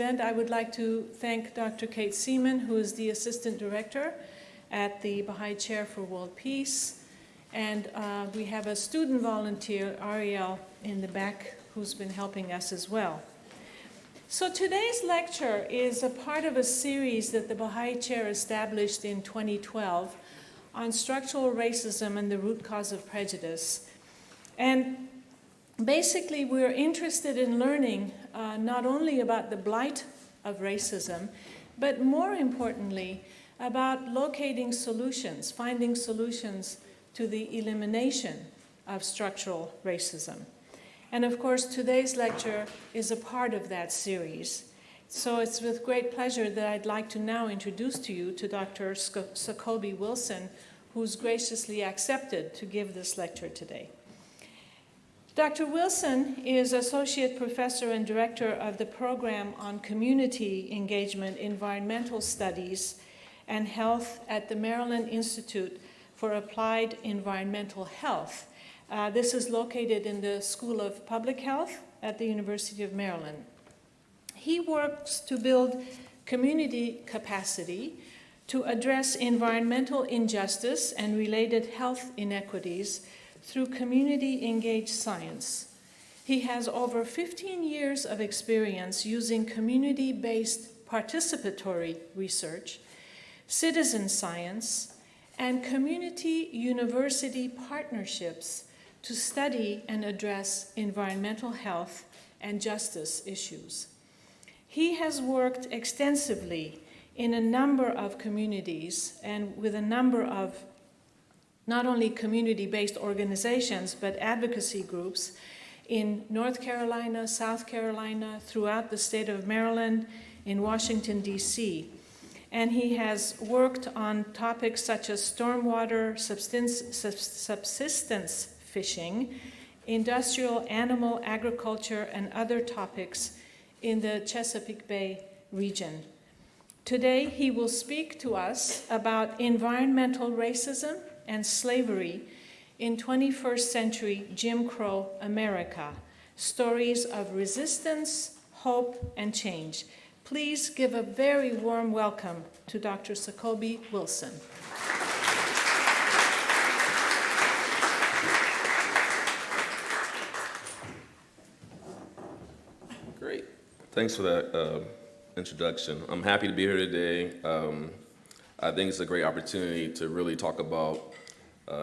I would like to thank Dr. Kate Seaman, who is the Assistant Director at the Baha'i Chair for World Peace. And we have a student volunteer, Ariel, in the back, who's been helping us as well. So today's lecture is a part of a series that the Baha'i Chair established in 2012 on structural racism and the root cause of prejudice. And basically, we're interested in learning not only about the blight of racism, but more importantly, about locating solutions, finding solutions to the elimination of structural racism. And of course, today's lecture is a part of that series. So it's with great pleasure that I'd like to now introduce to you to Dr. Sacoby Wilson, who's graciously accepted to give this lecture today. Dr. Wilson is Associate Professor and Director of the Program on Community Engagement, Environmental Studies, and Health at the Maryland Institute for Applied Environmental Health. This is located in the School of Public Health at the University of Maryland. He works to build community capacity to address environmental injustice and related health inequities through community-engaged science. He has over 15 years of experience using community-based participatory research, citizen science, and community-university partnerships to study and address environmental health and justice issues. He has worked extensively in a number of communities and with a number of not only community-based organizations, but advocacy groups in North Carolina, South Carolina, throughout the state of Maryland, in Washington, D.C. And he has worked on topics such as stormwater, subsistence fishing, industrial animal agriculture, and other topics in the Chesapeake Bay region. Today, he will speak to us about environmental racism and slavery in 21st century Jim Crow America, stories of resistance, hope, and change. Please give a very warm welcome to Dr. Sacoby Wilson. Great. Thanks for that introduction. I'm happy to be here today. I think it's a great opportunity to really talk about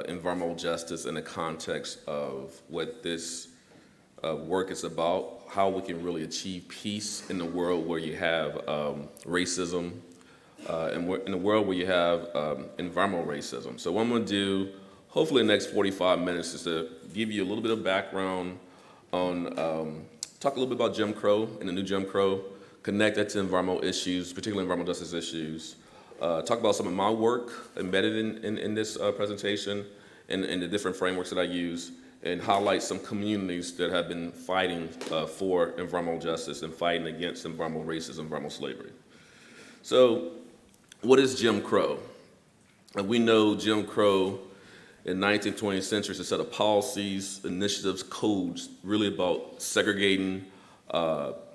environmental justice in the context of what this work is about, how we can really achieve peace in the world where you have racism, and in a world where you have environmental racism. So what I'm going to do, hopefully in the next 45 minutes, is to give you a little bit of background on, talk a little bit about Jim Crow and the new Jim Crow, connect that to environmental issues, particularly environmental justice issues, talk about some of my work embedded in this presentation and the different frameworks that I use, and highlight some communities that have been fighting for environmental justice and fighting against environmental racism, environmental slavery. So, what is Jim Crow? We know Jim Crow in the 19th, 20th century is a set of policies, initiatives, codes, really about segregating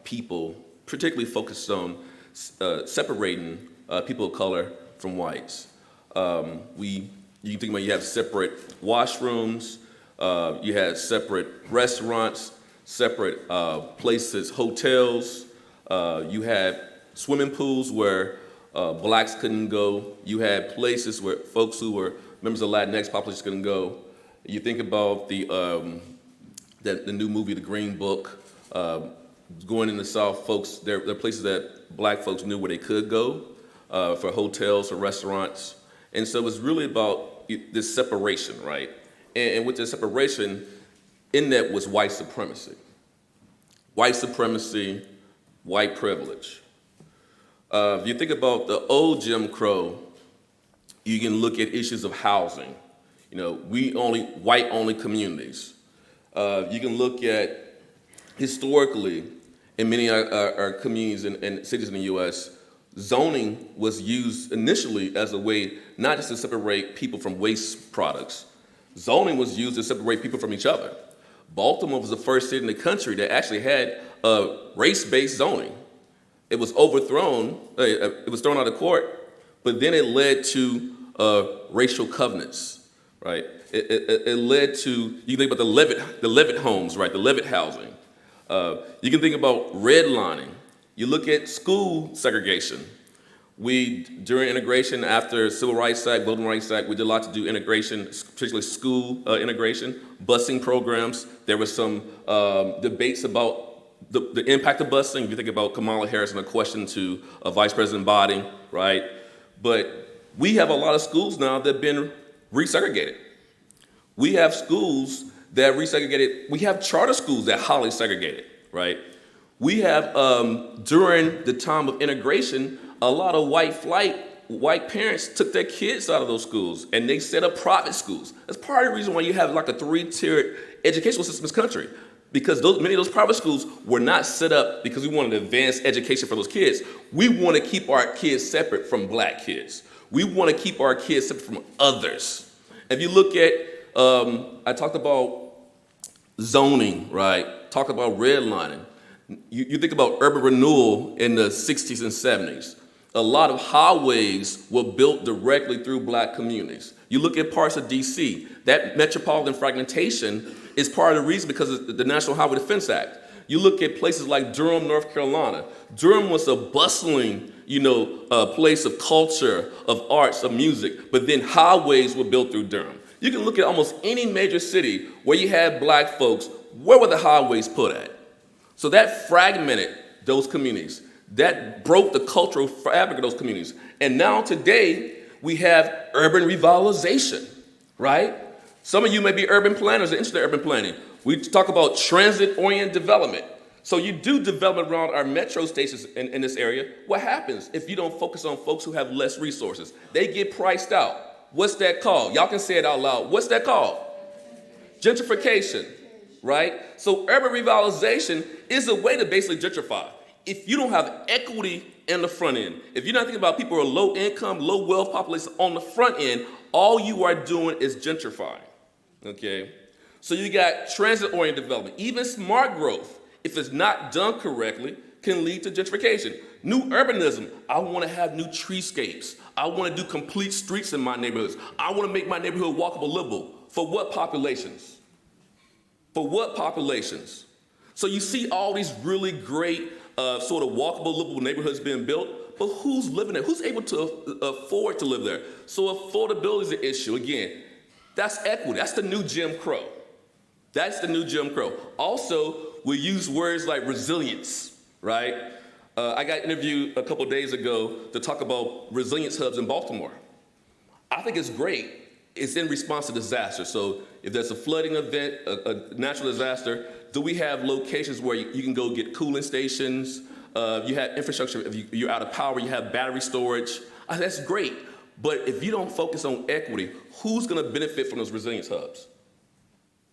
people, particularly focused on separating people of color from whites. You can think about, you have separate washrooms, you had separate restaurants, separate places, hotels, you had swimming pools where blacks couldn't go, you had places where folks who were members of the Latinx population couldn't go. You think about the new movie, The Green Book, going in the South, folks, there are places that black folks knew where they could go for hotels or restaurants. And so it was really about this separation, right? And with this separation, in that was white supremacy. White supremacy, white privilege. If you think about the old Jim Crow, you can look at issues of housing. You know, white-only communities. You can look at, historically, in many of our communities and cities in the U.S., zoning was used initially as a way not just to separate people from waste products. Zoning was used to separate people from each other. Baltimore was the first city in the country that actually had race-based zoning. It was overthrown, it was thrown out of court, but then it led to racial covenants, right? It led to, you can think about the Levitt homes, right? The Levitt housing. You can think about redlining. You look at school segregation. During integration, after Civil Rights Act, Voting Rights Act, we did a lot to do integration, particularly school integration, busing programs. There was some debates about the impact of busing. If you think about Kamala Harris and a question to Vice President Biden, right? But we have a lot of schools now that have been resegregated. We have schools that resegregated. We have charter schools that highly segregated, right? We have, during the time of integration, a lot of white parents took their kids out of those schools and they set up private schools. That's part of the reason why you have like a 3-tiered educational system in this country, because many of those private schools were not set up because we wanted advanced education for those kids. We want to keep our kids separate from black kids. We want to keep our kids separate from others. If you look at, I talked about zoning, right? Talked about redlining. You think about urban renewal in the 60s and 70s. A lot of highways were built directly through black communities. You look at parts of DC, that metropolitan fragmentation is part of the reason because of the National Highway Defense Act. You look at places like Durham, North Carolina. Durham was a bustling, place of culture, of arts, of music, but then highways were built through Durham. You can look at almost any major city where you had black folks, where were the highways put at? So that fragmented those communities. That broke the cultural fabric of those communities. And now today, we have urban revitalization, right? Some of you may be urban planners or interested in urban planning. We talk about transit-oriented development. So you do development around our metro stations in this area. What happens if you don't focus on folks who have less resources? They get priced out. What's that called? Y'all can say it out loud. What's that called? Gentrification, right? So urban revitalization is a way to basically gentrify. If you don't have equity in the front end, if you're not thinking about people who are low income, low wealth population on the front end, all you are doing is gentrifying, okay? So you got transit-oriented development. Even smart growth, if it's not done correctly, can lead to gentrification. New urbanism, I want to have new treescapes. I want to do complete streets in my neighborhoods. I want to make my neighborhood walkable, livable. For what populations? For what populations? So you see all these really great sort of walkable, livable neighborhoods being built, but who's living there? Who's able to afford to live there? So affordability is an issue. Again, that's equity. That's the new Jim Crow. That's the new Jim Crow. Also, we use words like resilience, right? I got interviewed a couple days ago to talk about resilience hubs in Baltimore. I think it's great. It's in response to disaster. So if there's a flooding event, a natural disaster, do we have locations where you can go get cooling stations? You have infrastructure. If you're out of power, you have battery storage. That's great. But if you don't focus on equity, who's going to benefit from those resilience hubs?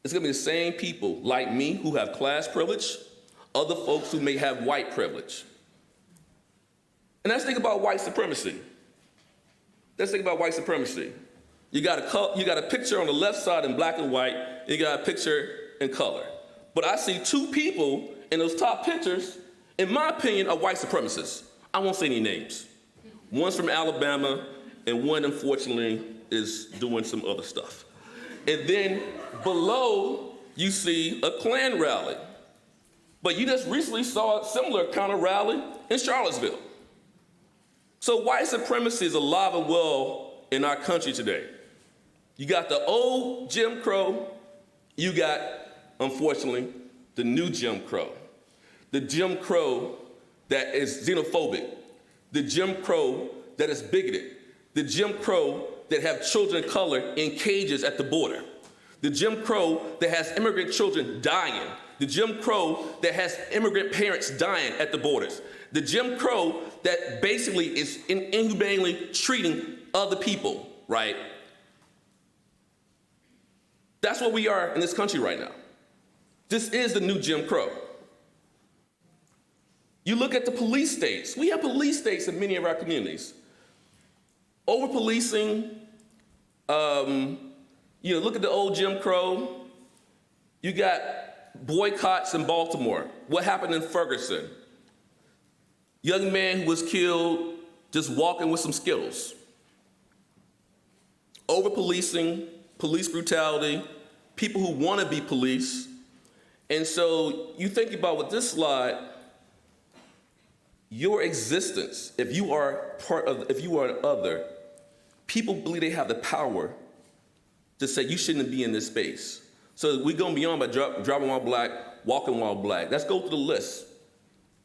It's going to be the same people like me who have class privilege, other folks who may have white privilege. And let's think about white supremacy. Let's think about white supremacy. You got a picture on the left side in black and white, and you got a picture in color. But I see two people in those top pictures, in my opinion, are white supremacists. I won't say any names. One's from Alabama, and one, unfortunately, is doing some other stuff. And then below, you see a Klan rally. But you just recently saw a similar kind of rally in Charlottesville. So white supremacy is alive and well in our country today. You got the old Jim Crow, you got, unfortunately, the new Jim Crow. The Jim Crow that is xenophobic, the Jim Crow that is bigoted, the Jim Crow that have children of color in cages at the border, the Jim Crow that has immigrant children dying, the Jim Crow that has immigrant parents dying at the borders, the Jim Crow that basically is inhumanely treating other people, right? That's what we are in this country right now. This is the new Jim Crow. You look at the police states. We have police states in many of our communities. Over-policing, look at the old Jim Crow. You got boycotts in Baltimore. What happened in Ferguson? young man who was killed just walking with some Skittles. Over-policing, police brutality, people who want to be police. And so you think about with this slide, your existence, if you are an other, people believe they have the power to say you shouldn't be in this space. So we're going beyond by driving while black, walking while black. Let's go through the list.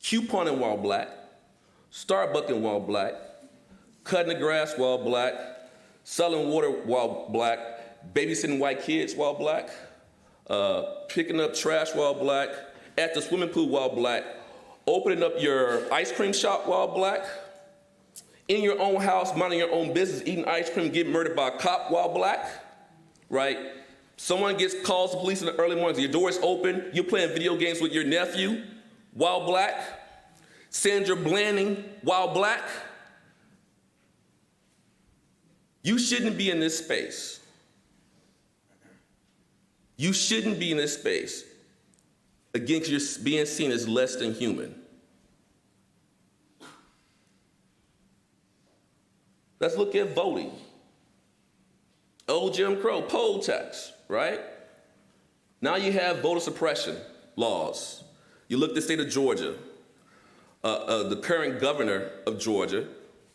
Couponing while black, Starbucking while black, cutting the grass while black, selling water while black, babysitting white kids while black, picking up trash while black, at the swimming pool while black, opening up your ice cream shop while black, in your own house, minding your own business, eating ice cream, getting murdered by a cop while black, right? Someone calls the police in the early mornings, your door is open, you're playing video games with your nephew while black, Sandra Blanding while black. You shouldn't be in this space. You shouldn't be in this space. Again, because you're being seen as less than human. Let's look at voting. Old Jim Crow, poll tax, right? Now you have voter suppression laws. You look at the state of Georgia. The current governor of Georgia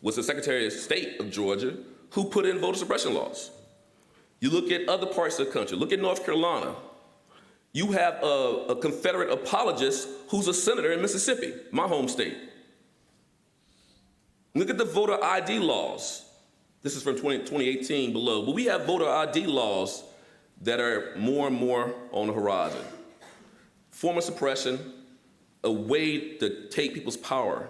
was the Secretary of State of Georgia who put in voter suppression laws. You look at other parts of the country. Look at North Carolina. You have a Confederate apologist who's a senator in Mississippi, my home state. Look at the voter ID laws. This is from 2018 below, but we have voter ID laws that are more and more on the horizon. Form of suppression, a way to take people's power,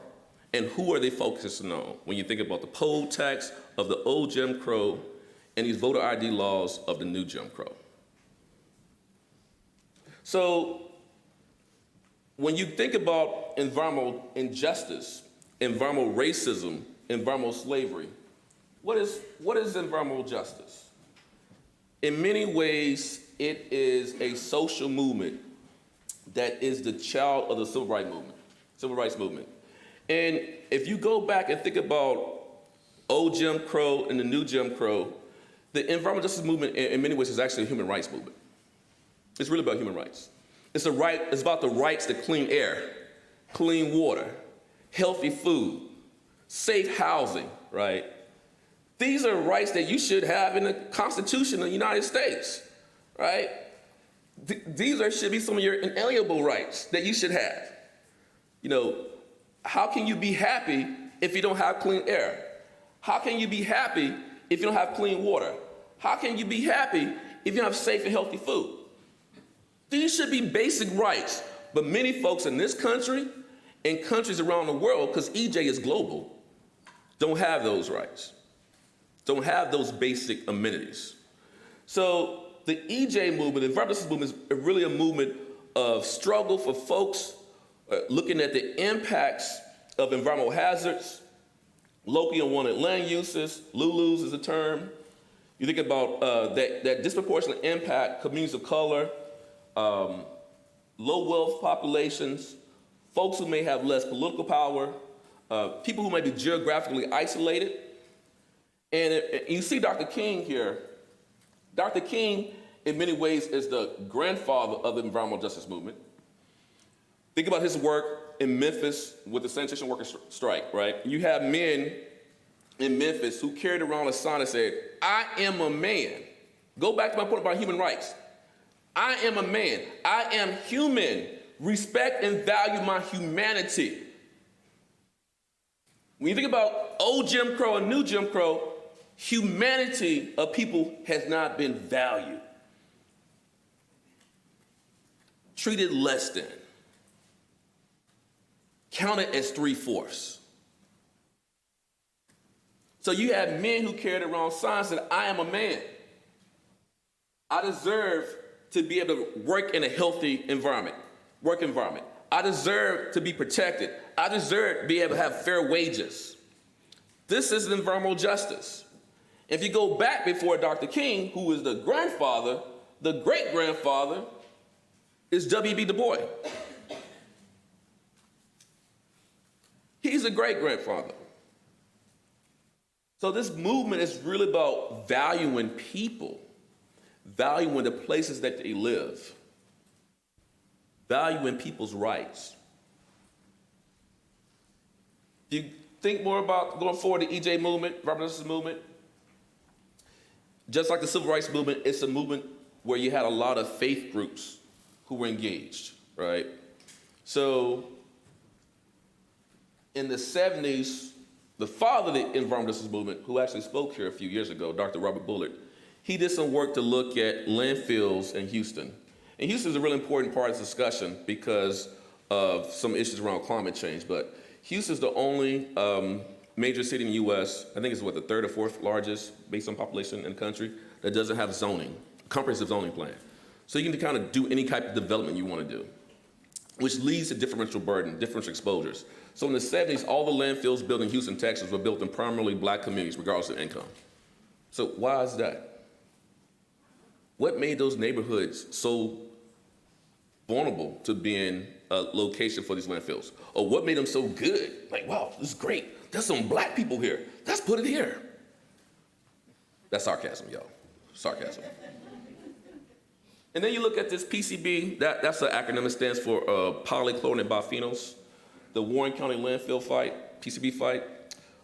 and who are they focusing on when you think about the poll tax of the old Jim Crow and these voter ID laws of the new Jim Crow. So when you think about environmental injustice, environmental racism, environmental slavery, what is environmental justice? In many ways, it is a social movement that is the child of the civil rights movement. And if you go back and think about old Jim Crow and the new Jim Crow, the environmental justice movement in many ways is actually a human rights movement. It's really about human rights. It's about the rights to clean air, clean water, healthy food, safe housing, right? These are rights that you should have in the Constitution of the United States, right? These should be some of your inalienable rights that you should have. You know, how can you be happy if you don't have clean air? How can you be happy if you don't have clean water? How can you be happy if you don't have safe and healthy food? These should be basic rights, but many folks in this country and countries around the world, because EJ is global, don't have those rights, don't have those basic amenities. So the EJ movement, the environmental justice movement, is really a movement of struggle for folks looking at the impacts of environmental hazards, locally unwanted land uses, LULUs is a term. You think about that disproportionate impact, communities of color, low wealth populations, folks who may have less political power, people who may be geographically isolated. And you see Dr. King here. Dr. King, in many ways, is the grandfather of the environmental justice movement. Think about his work in Memphis with the sanitation workers strike, right? You have men in Memphis who carried around a sign that said, "I am a man." Go back to my point about human rights. I am a man. I am human. Respect and value my humanity. When you think about old Jim Crow and new Jim Crow, humanity of people has not been valued. Treated less than. Counted as 3/4. So you have men who carried around signs that I am a man. I deserve to be able to work in a healthy environment, work environment. I deserve to be protected. I deserve to be able to have fair wages. This is environmental justice. If you go back before Dr. King, who is the grandfather, the great-grandfather is W.B. Du Bois. He's a great-grandfather. So this movement is really about valuing people, valuing the places that they live, valuing people's rights. If you think more about going forward, the EJ movement, Robert Justice movement, just like the Civil Rights movement, it's a movement where you had a lot of faith groups who were engaged, right? So in the 70s, the father of the environmental justice movement, who actually spoke here a few years ago, Dr. Robert Bullard, he did some work to look at landfills in Houston. And Houston is a really important part of the discussion because of some issues around climate change. But Houston is the only major city in the U.S., I think it's the third or fourth largest based on population in the country, that doesn't have zoning, comprehensive zoning plan. So you can kind of do any type of development you want to do, which leads to differential burden, differential exposures. So in the 70s, all the landfills built in Houston, Texas were built in primarily black communities, regardless of income. So why is that? What made those neighborhoods so vulnerable to being a location for these landfills? Or what made them so good? Like, wow, this is great. There's some black people here. Let's put it here. That's sarcasm, y'all. Sarcasm. And then you look at this PCB, that's an acronym that stands for polychlorinated biphenyls. The Warren County landfill fight, PCB fight.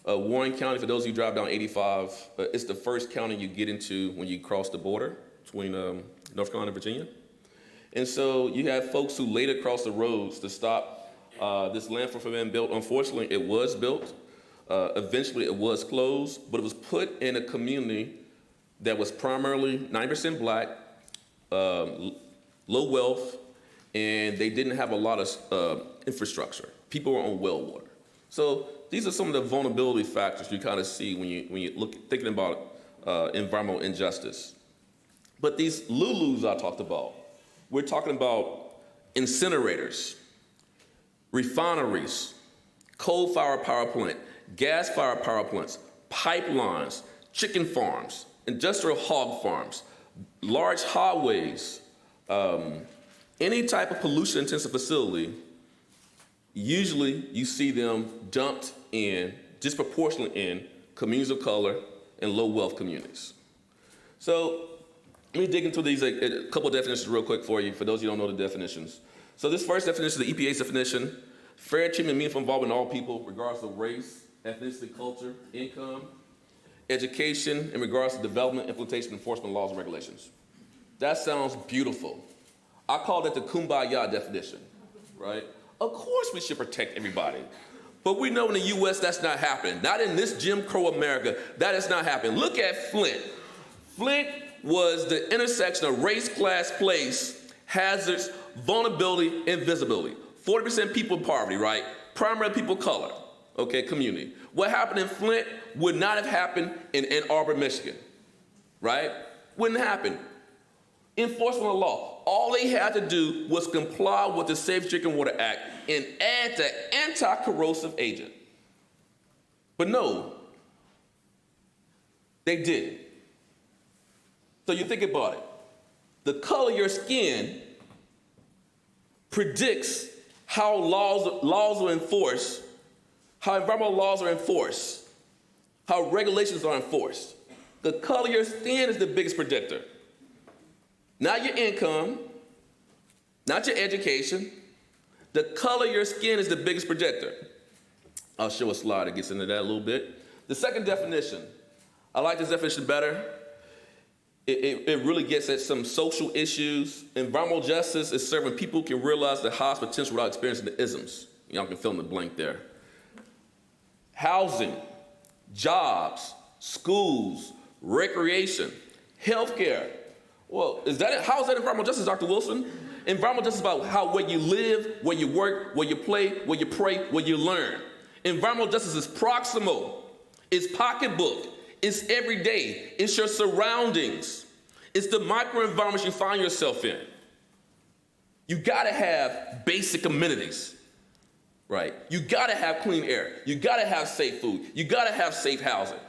Warren County, for those of you who drive down 85, it's the first county you get into when you cross the border between North Carolina and Virginia. And so you have folks who laid across the roads to stop this landfill from being built. Unfortunately, it was built. Eventually, it was closed, but it was put in a community that was primarily 90% black, low wealth, and they didn't have a lot of infrastructure. People were on well water. So these are some of the vulnerability factors you kind of see when you look thinking about environmental injustice. But these LULUs I talked about, we're talking about incinerators, refineries, coal-fired power plant, gas-fired power plants, pipelines, chicken farms, industrial hog farms, large highways, any type of pollution-intensive facility. Usually you see them dumped in, disproportionately in, communities of color and low wealth communities. So let me dig into these, a couple of definitions real quick for you, for those of you who don't know the definitions. So this first definition is the EPA's definition: fair treatment, meaningful involvement in all people, regardless of race, ethnicity, culture, income, education, in regards to development, implementation, enforcement, laws, and regulations. That sounds beautiful. I call that the kumbaya definition, right? Of course we should protect everybody. But we know in the US that's not happening. Not in this Jim Crow America, that is not happening. Look at Flint. Flint was the intersection of race, class, place, hazards, vulnerability, and visibility. 40% people in poverty, right? Primarily people of color, okay, community. What happened in Flint would not have happened in Ann Arbor, Michigan, right? Wouldn't happen. Enforcement of law. All they had to do was comply with the Safe Drinking Water Act and add the anti-corrosive agent. But no, they didn't. So you think about it. The color of your skin predicts how laws are enforced, how environmental laws are enforced, how regulations are enforced. The color of your skin is the biggest predictor. Not your income, not your education. The color of your skin is the biggest predictor. I'll show a slide that gets into that a little bit. The second definition, I like this definition better. It really gets at some social issues. Environmental justice is serving people who can realize their highest potential without experiencing the isms. Y'all can fill in the blank there. Housing, jobs, schools, recreation, healthcare. Well, is that it? How is that environmental justice, Dr. Wilson? Environmental justice is about where you live, where you work, where you play, where you pray, where you learn. Environmental justice is proximal, it's pocketbook, it's everyday, it's your surroundings, it's the microenvironments you find yourself in. You gotta have basic amenities, right? You gotta have clean air, you gotta have safe food, you gotta have safe housing.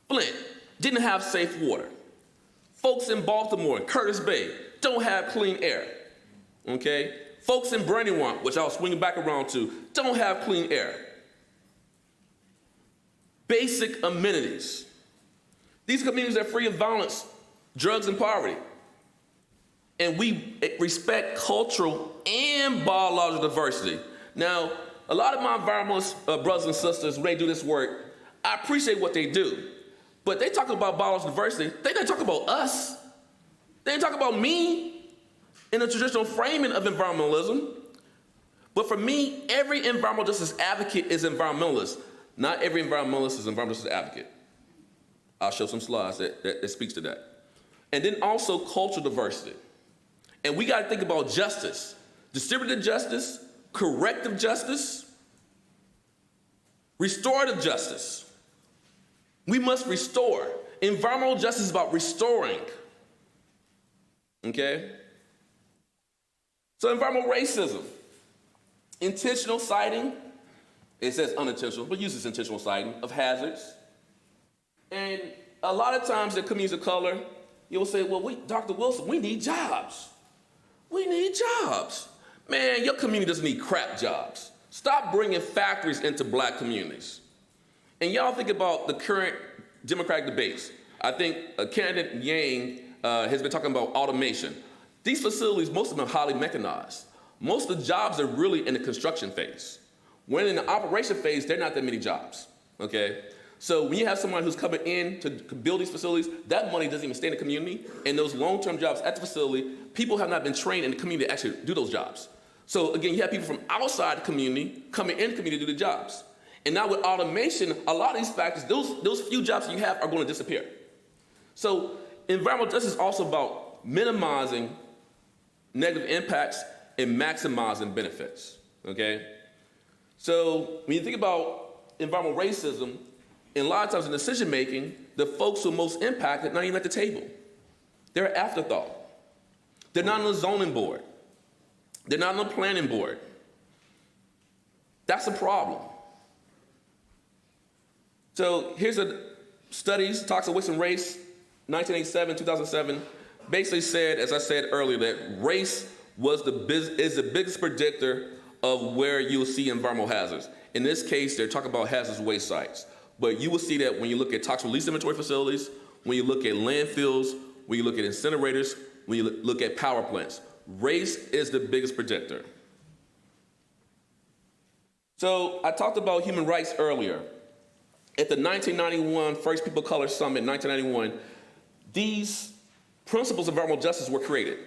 Flint didn't have safe water. Folks in Baltimore and Curtis Bay don't have clean air, okay? Folks in Brandywine, which I'll swing back around to, don't have clean air. Basic amenities. These communities are free of violence, drugs, and poverty. And we respect cultural and biological diversity. Now, a lot of my environmentalist brothers and sisters, when they do this work, I appreciate what they do. But they talk about biological diversity, they don't talk about us. They don't talk about me in the traditional framing of environmentalism. But for me, every environmental justice advocate is environmentalist. Not every environmentalist is environmental justice advocate. I'll show some slides that speaks to that. And then also cultural diversity. And we got to think about justice, distributive justice, corrective justice, restorative justice. We must restore. Environmental justice is about restoring. Okay? So environmental racism, intentional citing, it says unintentional, but uses intentional citing of hazards. And a lot of times in communities of color, you'll say, well, Dr. Wilson, we need jobs. We need jobs. Man, your community doesn't need crap jobs. Stop bringing factories into black communities. And y'all think about the current Democratic debates. I think candidate Yang has been talking about automation. These facilities, most of them are highly mechanized. Most of the jobs are really in the construction phase. When in the operation phase, there are not that many jobs, okay? So when you have someone who's coming in to build these facilities, that money doesn't even stay in the community, and those long-term jobs at the facility, people have not been trained in the community to actually do those jobs. So again, you have people from outside the community coming in the community to do the jobs. And now with automation, a lot of these factors, those few jobs that you have are going to disappear. So environmental justice is also about minimizing negative impacts and maximizing benefits, okay? So when you think about environmental racism, and a lot of times in decision making, the folks who are most impacted not even at the table. They're an afterthought. They're not on the zoning board. They're not on the planning board. That's a problem. So here's a studies, Toxic Waste and Race, 1987, 2007, basically said, as I said earlier, that race is the biggest predictor of where you'll see environmental hazards. In this case, they're talking about hazardous waste sites. But you will see that when you look at toxic release inventory facilities, when you look at landfills, when you look at incinerators, when you look at power plants. Race is the biggest predictor. So I talked about human rights earlier. At the 1991 First People of Color Summit in 1991, these principles of environmental justice were created.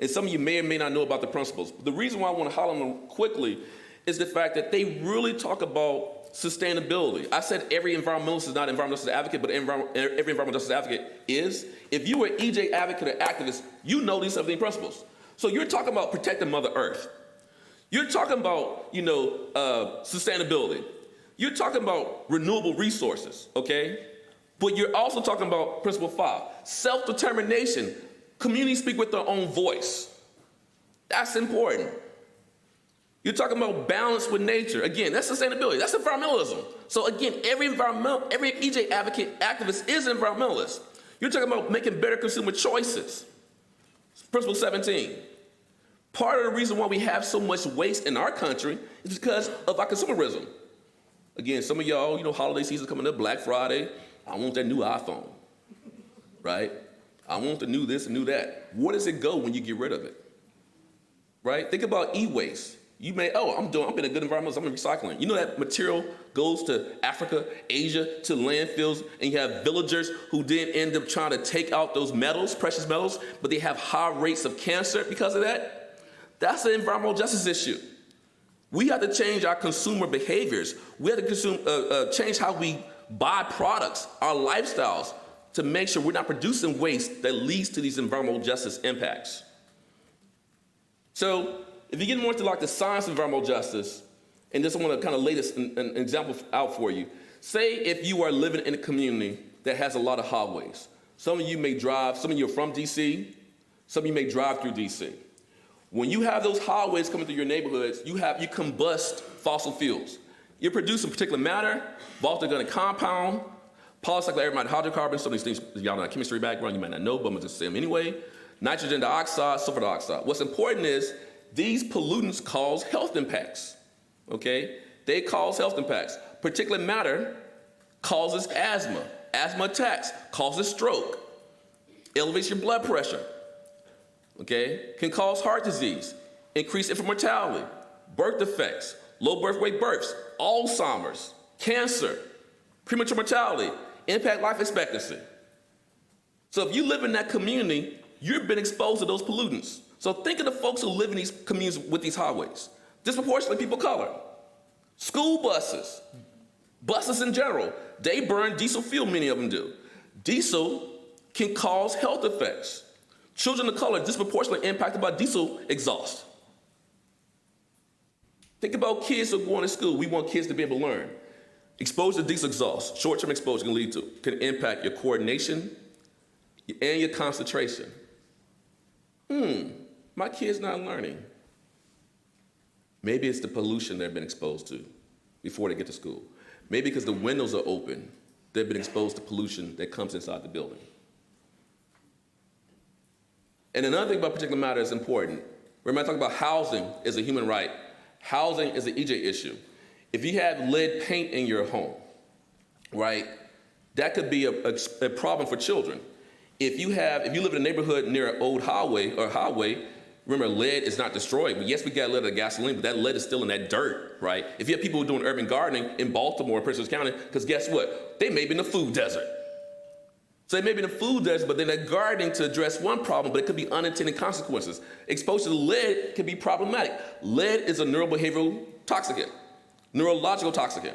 And some of you may or may not know about the principles. But the reason why I want to highlight them quickly is the fact that they really talk about sustainability. I said every environmentalist is not an environmental justice advocate, but every environmental justice advocate is. If you were an EJ advocate or activist, you know these 17 principles. So you're talking about protecting Mother Earth. You're talking about, sustainability. You're talking about renewable resources, okay? But you're also talking about principle 5, self-determination. Communities speak with their own voice. That's important. You're talking about balance with nature. Again, that's sustainability. That's environmentalism. So again, every EJ advocate, activist is an environmentalist. You're talking about making better consumer choices. Principle 17. Part of the reason why we have so much waste in our country is because of our consumerism. Again, some of y'all, holiday season coming up, Black Friday, I want that new iPhone, right? I want the new this and new that. Where does it go when you get rid of it, right? Think about e-waste. You may, I'm being a good environmentalist, I'm recycling. You know that material goes to Africa, Asia, to landfills, and you have villagers who then end up trying to take out those metals, precious metals, but they have high rates of cancer because of that. That's an environmental justice issue. We have to change our consumer behaviors. We have to change how we buy products, our lifestyles, to make sure we're not producing waste that leads to these environmental justice impacts. So, if you get more into the science of environmental justice, and just want to kind of lay this an example out for you. Say if you are living in a community that has a lot of highways. Some of you may drive, some of you are from DC, some of you may drive through DC. When you have those highways coming through your neighborhoods, you combust fossil fuels. You're producing particulate matter, volatile organic compound, polycyclic aromatic hydrocarbons, some of these things, y'all know that chemistry background, you might not know, but I'm going to just say them anyway. Nitrogen dioxide, sulfur dioxide. What's important is these pollutants cause health impacts, okay? They cause health impacts. Particulate matter causes asthma. Asthma attacks causes stroke, elevates your blood pressure, okay? Can cause heart disease, increase infant mortality, birth defects, low birth weight births, Alzheimer's, cancer, premature mortality, impact life expectancy. So if you live in that community, you've been exposed to those pollutants. So think of the folks who live in these communities with these highways. Disproportionately people of color. School buses, buses in general, they burn diesel fuel, many of them do. Diesel can cause health effects. Children of color disproportionately impacted by diesel exhaust. Think about kids who are going to school. We want kids to be able to learn. Exposure to diesel exhaust, short-term exposure can impact your coordination and your concentration. My kid's not learning. Maybe it's the pollution they've been exposed to before they get to school. Maybe because the windows are open, they've been exposed to pollution that comes inside the building. And another thing about particulate matter is important. Remember, I talked about housing is a human right. Housing is an EJ issue. If you have lead paint in your home, right, that could be a problem for children. If you live in a neighborhood near an old highway, remember, lead is not destroyed. But yes, we got lead in gasoline, but that lead is still in that dirt, right? If you have people who are doing urban gardening in Baltimore, Prince George's County, because guess what? They may be in the food desert. So they may be in the food desert, but they're gardening to address one problem, but it could be unintended consequences. Exposure to lead can be problematic. Lead is a neurobehavioral toxicant, neurological toxicant.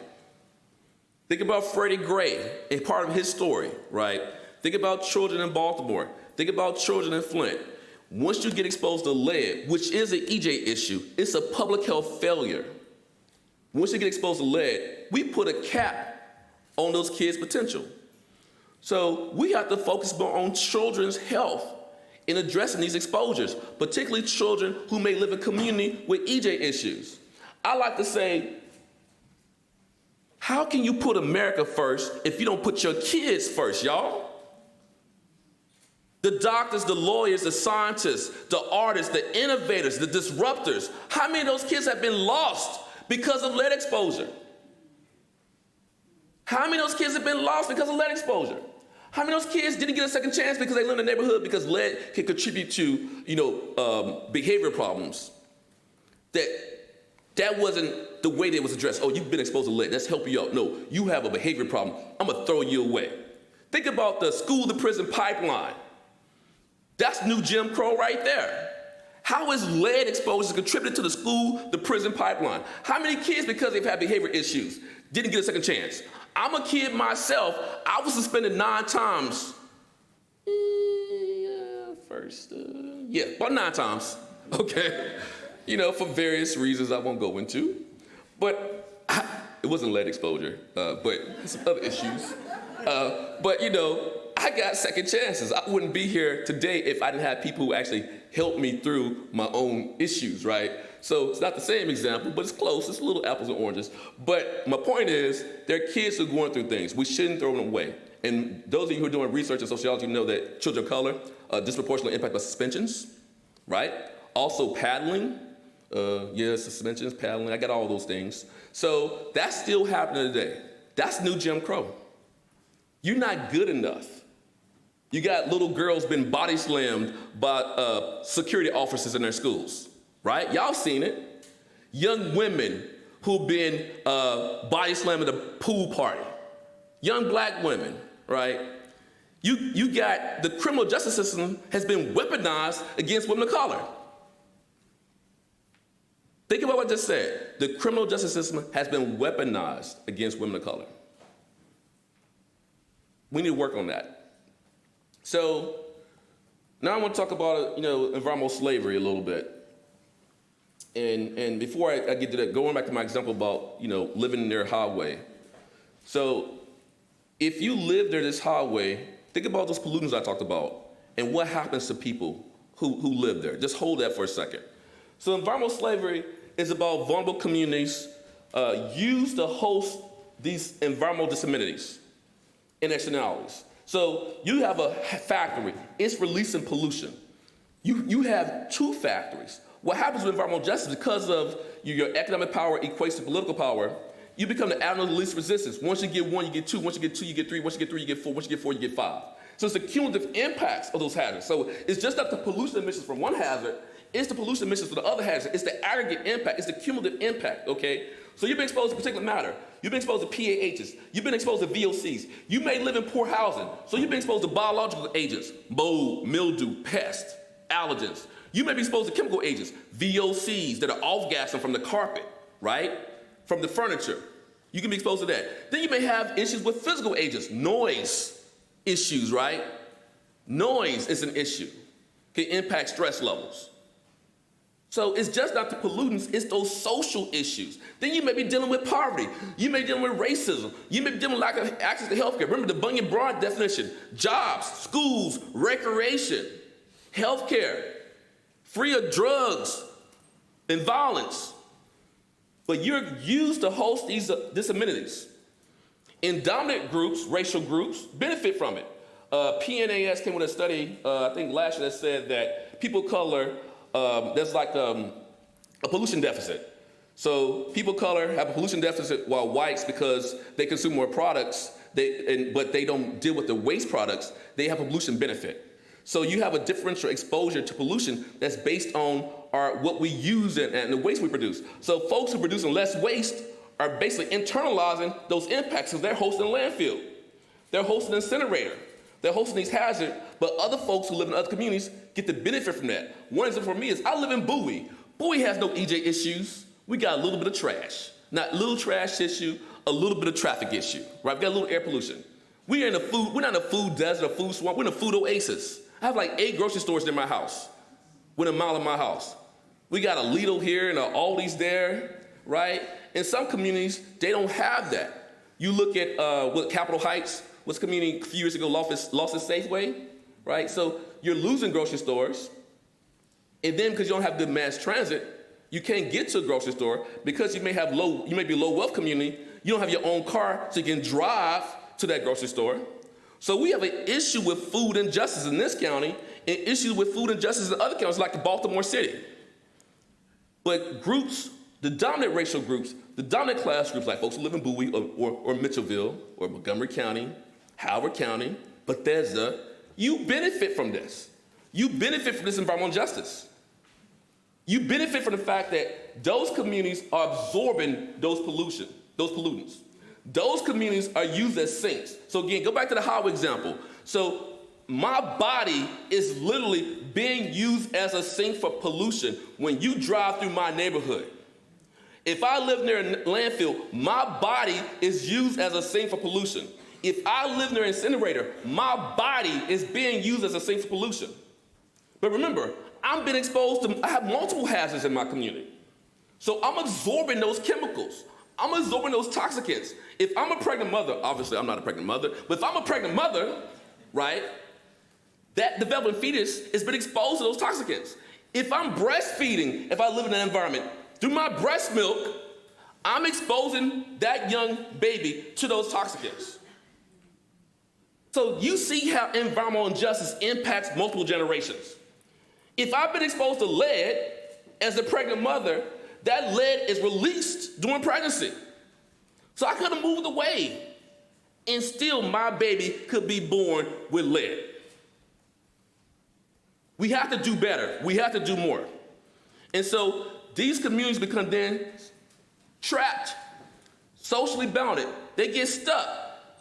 Think about Freddie Gray and part of his story, right? Think about children in Baltimore. Think about children in Flint. Once you get exposed to lead, which is an EJ issue, it's a public health failure. Once you get exposed to lead, we put a cap on those kids' potential. So we have to focus more on children's health in addressing these exposures, particularly children who may live in a community with EJ issues. I like to say, how can you put America first if you don't put your kids first, y'all? The doctors, the lawyers, the scientists, the artists, the innovators, the disruptors, how many of those kids have been lost because of lead exposure? How many of those kids have been lost because of lead exposure? How many of those kids didn't get a second chance because they live in the neighborhood because lead can contribute to, behavior problems? That wasn't the way that was addressed. Oh, you've been exposed to lead, let's help you out. No, you have a behavior problem, I'm gonna throw you away. Think about the school to prison pipeline. That's new Jim Crow right there. How is lead exposure contributed to the school to prison pipeline? How many kids, because they've had behavior issues, didn't get a second chance? I'm a kid myself. I was suspended 9 times. About 9 times, okay? For various reasons I won't go into. But it wasn't lead exposure, but some other issues. I got second chances. I wouldn't be here today if I didn't have people who actually helped me through my own issues, right? So it's not the same example, but it's close. It's a little apples and oranges. But my point is, there are kids who are going through things. We shouldn't throw them away. And those of you who are doing research in sociology know that children of color are disproportionately impacted by suspensions, right? Also paddling. Suspensions, paddling, I got all those things. So that's still happening today. That's new Jim Crow. You're not good enough. You got little girls been body slammed by security officers in their schools, right? Y'all seen it. Young women who've been body slammed at a pool party. Young black women, right? You got the criminal justice system has been weaponized against women of color. Think about what I just said. The criminal justice system has been weaponized against women of color. We need to work on that. So now I want to talk about environmental slavery a little bit. And before I get to that, going back to my example about living near a highway. So if you live near this highway, think about those pollutants I talked about and what happens to people who live there. Just hold that for a second. So environmental slavery is about vulnerable communities used to host these environmental disabilities and externalities. So you have a factory, it's releasing pollution. You have 2 factories. What happens with environmental justice, because of your economic power equates to political power, you become the avenue of the least resistance. Once you get one, you get two. Once you get two, you get three. Once you get three, you get four. Once you get four, you get five. So it's the cumulative impacts of those hazards. So it's just not the pollution emissions from one hazard, it's the pollution emissions for the other hazard. It's the aggregate impact, it's the cumulative impact, okay? So you've been exposed to particulate matter. You've been exposed to PAHs. You've been exposed to VOCs. You may live in poor housing, so you've been exposed to biological agents, mold, mildew, pest, allergens. You may be exposed to chemical agents, VOCs that are off-gassing from the carpet, right? From the furniture. You can be exposed to that. Then you may have issues with physical agents, noise issues, right? Noise is an issue. Can impact stress levels. So it's just not the pollutants, it's those social issues. Then you may be dealing with poverty. You may be dealing with racism. You may be dealing with lack of access to healthcare. Remember the Bunyan-Broad definition: jobs, schools, recreation, healthcare, free of drugs and violence. But you're used to host these amenities. And dominant groups, racial groups, benefit from it. PNAS came with a study, I think last year, that said that people of color, there's like a pollution deficit. So people of color have a pollution deficit while whites, because they consume more products, but they don't deal with the waste products, they have a pollution benefit. So you have a differential exposure to pollution that's based on what we use and the waste we produce. So folks who are producing less waste are basically internalizing those impacts, because they're hosting a landfill. They're hosting an incinerator. They're hosting these hazards, but other folks who live in other communities get the benefit from that. One example for me is I live in Bowie. Bowie has no EJ issues. We got a little bit of trash. Not a little trash issue, a little bit of traffic issue, right? We got a little air pollution. We're not in a food desert, a food swamp, we're in a food oasis. I have like 8 grocery stores near my house, within a mile of my house. We got a Lidl here and an Aldi's there, right? In some communities, they don't have that. You look at what Capitol Heights, what's community a few years ago lost its Safeway, right? So you're losing grocery stores, and then because you don't have good mass transit, you can't get to a grocery store because you may be a low wealth community, you don't have your own car, so you can drive to that grocery store. So we have an issue with food injustice in this county, and issues with food injustice in other counties like Baltimore City. But groups, the dominant racial groups, the dominant class groups, like folks who live in Bowie or Mitchellville or Montgomery County, Howard County, Bethesda, you benefit from this. You benefit from this environmental justice. You benefit from the fact that those communities are absorbing those pollutants. Those communities are used as sinks. So again, go back to the highway example. So my body is literally being used as a sink for pollution when you drive through my neighborhood. If I live near a landfill, my body is used as a sink for pollution. If I live near an incinerator, my body is being used as a sink for pollution. But remember, I have multiple hazards in my community. So I'm absorbing those chemicals. I'm absorbing those toxicants. If I'm a pregnant mother, obviously I'm not a pregnant mother, but if I'm a pregnant mother, right, that developing fetus has been exposed to those toxicants. If I'm breastfeeding, if I live in an environment, through my breast milk, I'm exposing that young baby to those toxicants. So you see how environmental injustice impacts multiple generations. If I've been exposed to lead as a pregnant mother, that lead is released during pregnancy. So I could have moved away, and still my baby could be born with lead. We have to do better. We have to do more. And so these communities become then trapped, socially bounded. They get stuck.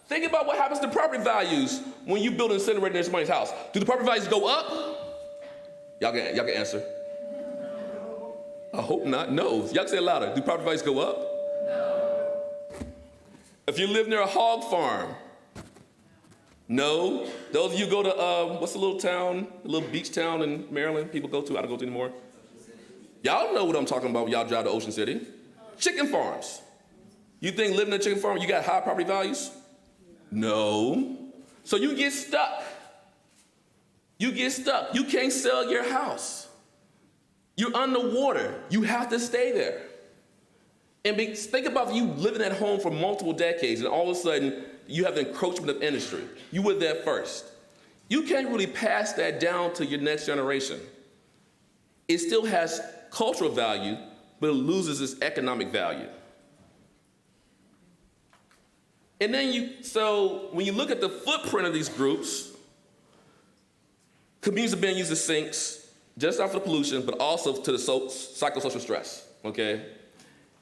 Think about what happens to property values when you build an incinerator in somebody's house. Do the property values go up? Y'all can answer. I hope not. No. Y'all can say it louder. Do property values go up? No. If you live near a hog farm, no. Those of you go to, what's the little town, the little beach town in Maryland people go to? I don't go to anymore. Y'all know what I'm talking about when y'all drive to Ocean City. Chicken farms. You think living in a chicken farm, you got high property values? No. So you get stuck. You get stuck. You can't sell your house. You're underwater. You have to stay there. And think about you living at home for multiple decades, and all of a sudden, you have the encroachment of industry. You were there first. You can't really pass that down to your next generation. It still has cultural value, but it loses its economic value. And then so when you look at the footprint of these groups, communities are being used as sinks, just not for the pollution, but also to the psychosocial stress, okay?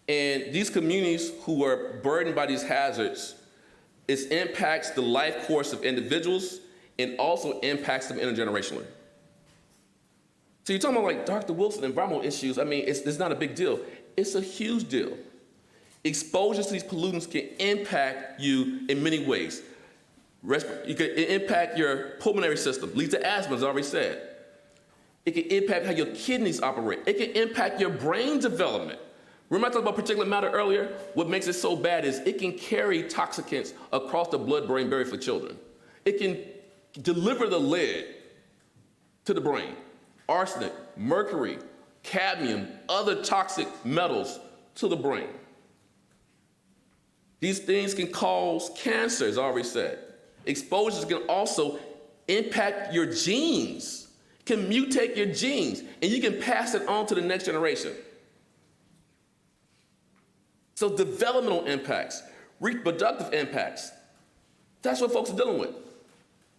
And these communities who are burdened by these hazards, it impacts the life course of individuals and also impacts them intergenerationally. So you're talking about like Dr. Wilson, environmental issues. I mean, it's not a big deal. It's a huge deal. Exposure to these pollutants can impact you in many ways. You can impact your pulmonary system, lead to asthma, as I already said. It can impact how your kidneys operate. It can impact your brain development. Remember I talked about particulate matter earlier? What makes it so bad is it can carry toxicants across the blood-brain barrier for children. It can deliver the lead to the brain, arsenic, mercury, cadmium, other toxic metals to the brain. These things can cause cancer, as I already said. Exposures can also impact your genes, can mutate your genes, and you can pass it on to the next generation. So developmental impacts, reproductive impacts, that's what folks are dealing with.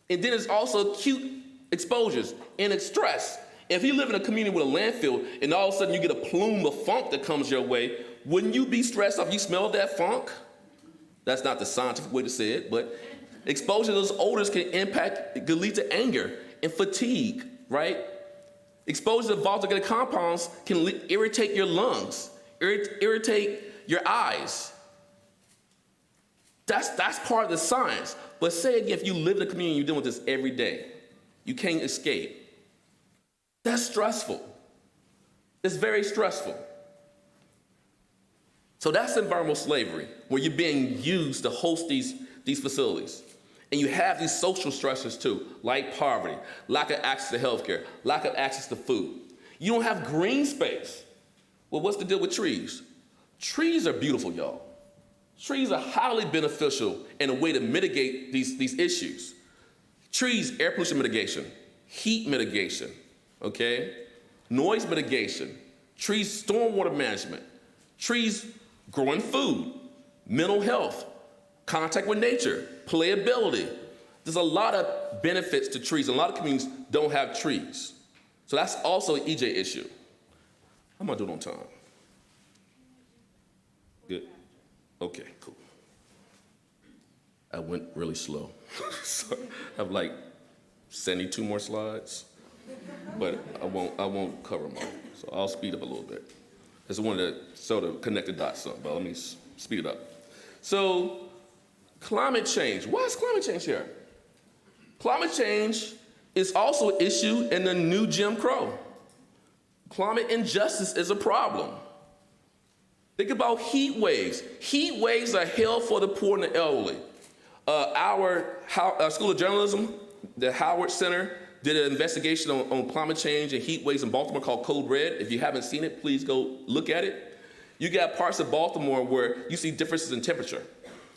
And then there's also acute exposures and stress. If you live in a community with a landfill and all of a sudden you get a plume of funk that comes your way, wouldn't you be stressed if you smelled that funk? That's not the scientific way to say it, but exposure to those odors can lead to anger and fatigue, right? Exposure to volatile organic compounds can irritate your lungs, irritate your eyes. That's part of the science. But say again, if you live in a community, you're dealing with this every day. You can't escape. That's stressful. It's very stressful. So that's environmental slavery, where you're being used to host these facilities. And you have these social stressors too, like poverty, lack of access to healthcare, lack of access to food. You don't have green space. Well, what's the deal with trees? Trees are beautiful, y'all. Trees are highly beneficial in a way to mitigate these issues. Trees, air pollution mitigation, heat mitigation, okay? Noise mitigation, trees, stormwater management, trees growing food, mental health, contact with nature, playability. There's a lot of benefits to trees. A lot of communities don't have trees. So that's also an EJ issue. How am I doing on time? Good. Okay, cool. I went really slow. So I have like 72 more slides, but I won't cover them all. So I'll speed up a little bit. I just wanted to sort of connect the dots up, but let me speed it up. So climate change. Why is climate change here? Climate change is also an issue in the new Jim Crow. Climate injustice is a problem. Think about heat waves. Heat waves are hell for the poor and the elderly. Our School of Journalism, the Howard Center, did an investigation on climate change and heat waves in Baltimore called Code Red. If you haven't seen it, please go look at it. You got parts of Baltimore where you see differences in temperature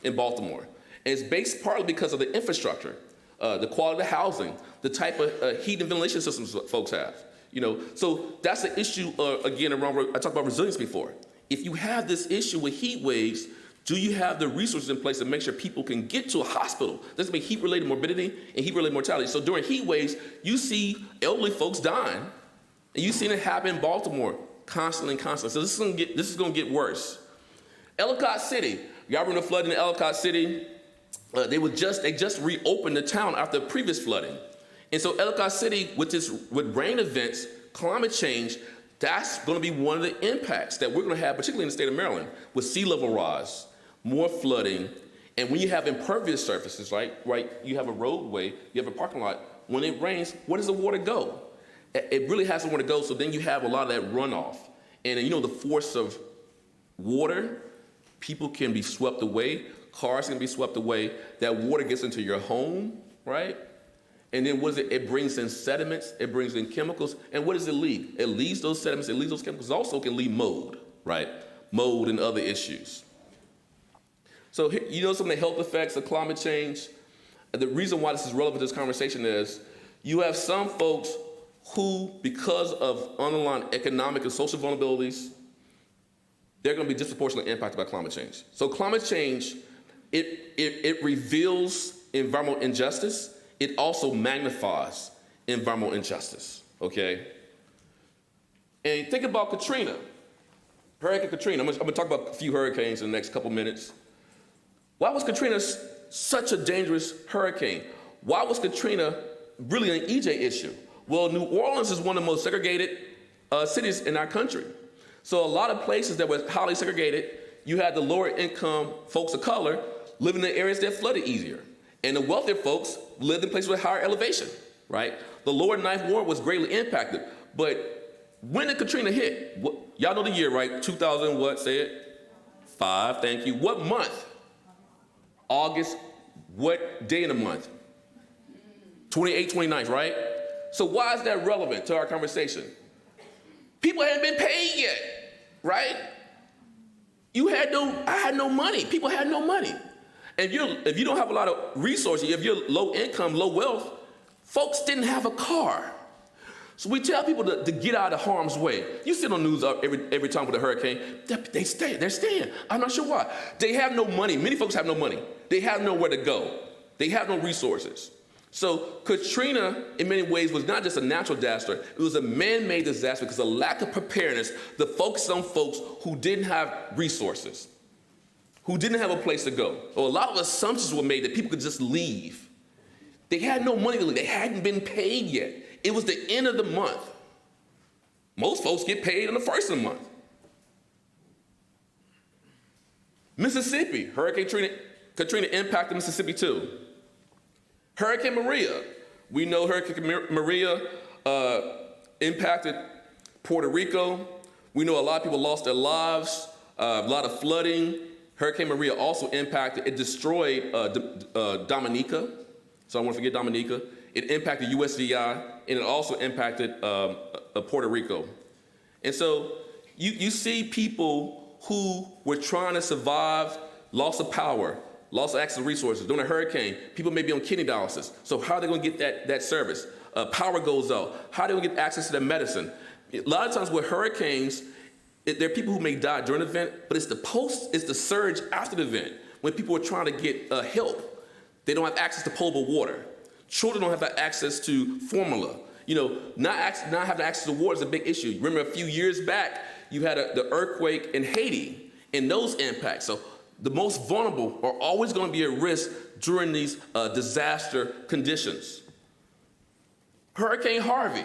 in Baltimore. And it's based partly because of the infrastructure, the quality of the housing, the type of heat and ventilation systems folks have. So that's the issue, again, around, I talked about resilience before. If you have this issue with heat waves, do you have the resources in place to make sure people can get to a hospital? There's been heat-related morbidity and heat-related mortality. So during heat waves, you see elderly folks dying, and you've seen it happen in Baltimore constantly. So this is going to get worse. Ellicott City, y'all remember the flooding in Ellicott City? They just reopened the town after previous flooding, and so Ellicott City, with rain events, climate change, that's going to be one of the impacts that we're going to have, particularly in the state of Maryland, with sea level rise, more flooding, and when you have impervious surfaces, right, you have a roadway, you have a parking lot, when it rains, where does the water go? It really has somewhere to go, so then you have a lot of that runoff. And the force of water, people can be swept away, cars can be swept away, that water gets into your home, right? And then what is it? It brings in sediments, it brings in chemicals, and what does it leave? It leaves those sediments, it leaves those chemicals, also can leave mold, right? Mold and other issues. So some of the health effects of climate change? The reason why this is relevant to this conversation is you have some folks who, because of underlying economic and social vulnerabilities, they're going to be disproportionately impacted by climate change. So climate change, it reveals environmental injustice. It also magnifies environmental injustice, okay? And think about Katrina, Hurricane Katrina. I'm gonna talk about a few hurricanes in the next couple minutes. Why was Katrina such a dangerous hurricane? Why was Katrina really an EJ issue? Well, New Orleans is one of the most segregated cities in our country. So a lot of places that were highly segregated, you had the lower income folks of color living in areas that flooded easier. And the wealthier folks lived in places with higher elevation, right? The lower Ninth Ward was greatly impacted. But when did Katrina hit? Y'all know the year, right? 2000 what, say it? 5, thank you. What month? August, what day in the month? 28th, 29th, right? So why is that relevant to our conversation? People hadn't been paid yet, right? I had no money. People had no money. And if you don't have a lot of resources, if you're low income, low wealth, folks didn't have a car. So we tell people to get out of harm's way. You see on the news every time with a hurricane, they're staying. I'm not sure why. They have no money. Many folks have no money. They have nowhere to go. They have no resources. So Katrina, in many ways, was not just a natural disaster. It was a man-made disaster because of lack of preparedness, the focus on folks who didn't have resources, who didn't have a place to go. Or a lot of assumptions were made that people could just leave. They had no money to leave. They hadn't been paid yet. It was the end of the month. Most folks get paid on the first of the month. Mississippi, Hurricane Katrina impacted Mississippi too. Hurricane Maria, we know Hurricane Maria impacted Puerto Rico. We know a lot of people lost their lives, a lot of flooding. Hurricane Maria also impacted, it destroyed Dominica, so I don't want to forget Dominica. It impacted USVI, and it also impacted Puerto Rico. And so you see people who were trying to survive loss of power, loss of access to resources. During a hurricane, people may be on kidney dialysis. So how are they going to get that service? Power goes out. How are they going to get access to their medicine? A lot of times with hurricanes, there are people who may die during the event, but it's the surge after the event when people are trying to get help. They don't have access to potable water. Children don't have access to formula. Not having access to water is a big issue. Remember a few years back, you had the earthquake in Haiti and those impacts. So the most vulnerable are always going to be at risk during these disaster conditions. Hurricane Harvey.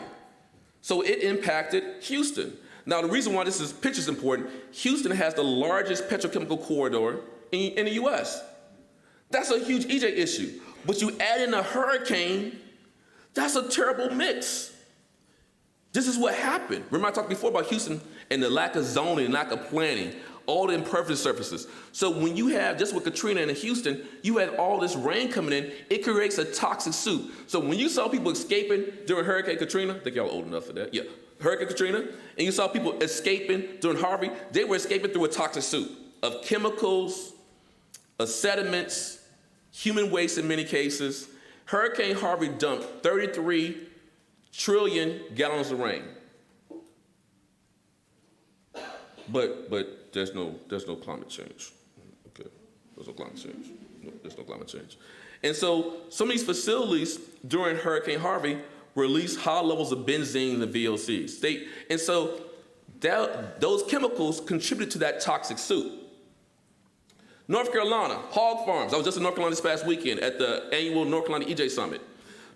So it impacted Houston. Now, the reason why this picture is important, Houston has the largest petrochemical corridor in the U.S. That's a huge EJ issue. But you add in a hurricane, that's a terrible mix. This is what happened. Remember I talked before about Houston and the lack of zoning, lack of planning, all the impervious surfaces. So when you have, just with Katrina and Houston, you had all this rain coming in, it creates a toxic soup. So when you saw people escaping during Hurricane Katrina, I think y'all old enough for that, yeah. Hurricane Katrina, and you saw people escaping during Harvey, they were escaping through a toxic soup of chemicals, of sediments, human waste in many cases. Hurricane Harvey dumped 33 trillion gallons of rain. But there's no climate change. Okay, there's no climate change. No, there's no climate change. And so some of these facilities during Hurricane Harvey released high levels of benzene and VOCs. And so those chemicals contributed to that toxic soup. North Carolina, hog farms. I was just in North Carolina this past weekend at the annual North Carolina EJ Summit.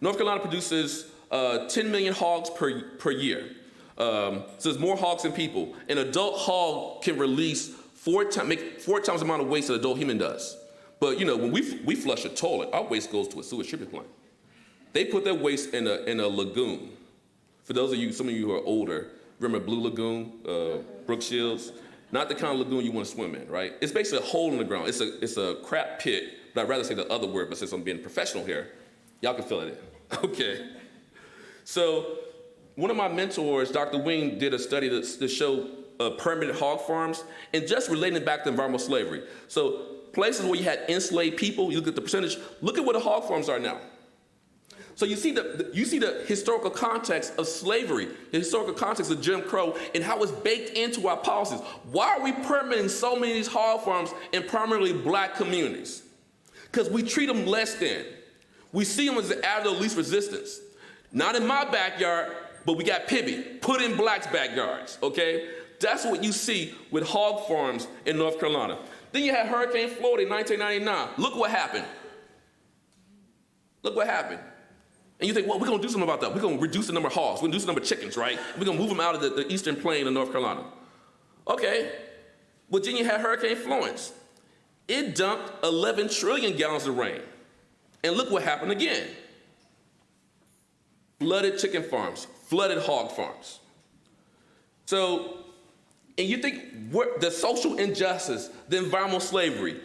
North Carolina produces 10 million hogs per year. So there's more hogs than people. An adult hog can release make 4 times the amount of waste that an adult human does. But when we flush a toilet, our waste goes to a sewage treatment plant. They put their waste in a lagoon. For those of you, some of you who are older, remember Blue Lagoon, Brooke Shields? Not the kind of lagoon you want to swim in, right? It's basically a hole in the ground. It's a crap pit, but I'd rather say the other word, but since I'm being professional here, y'all can fill it in. Okay. So one of my mentors, Dr. Wing, did a study to show permanent hog farms and just relating it back to environmental slavery. So places where you had enslaved people, you look at the percentage, look at what the hog farms are now. So you see the historical context of slavery, the historical context of Jim Crow, and how it's baked into our policies. Why are we permitting so many of these hog farms in primarily black communities? Because we treat them less than. We see them as the avenue of least resistance. Not in my backyard, but we got Pibby, put in blacks' backyards, okay? That's what you see with hog farms in North Carolina. Then you had Hurricane Florida in 1999. Look what happened. Look what happened. And you think, well, we're going to do something about that. We're going to reduce the number of hogs. We're going to reduce the number of chickens, right? We're going to move them out of the eastern plain of North Carolina. Okay. Virginia had Hurricane Florence. It dumped 11 trillion gallons of rain. And look what happened again. Flooded chicken farms, flooded hog farms. So, and you think the social injustice, the environmental slavery,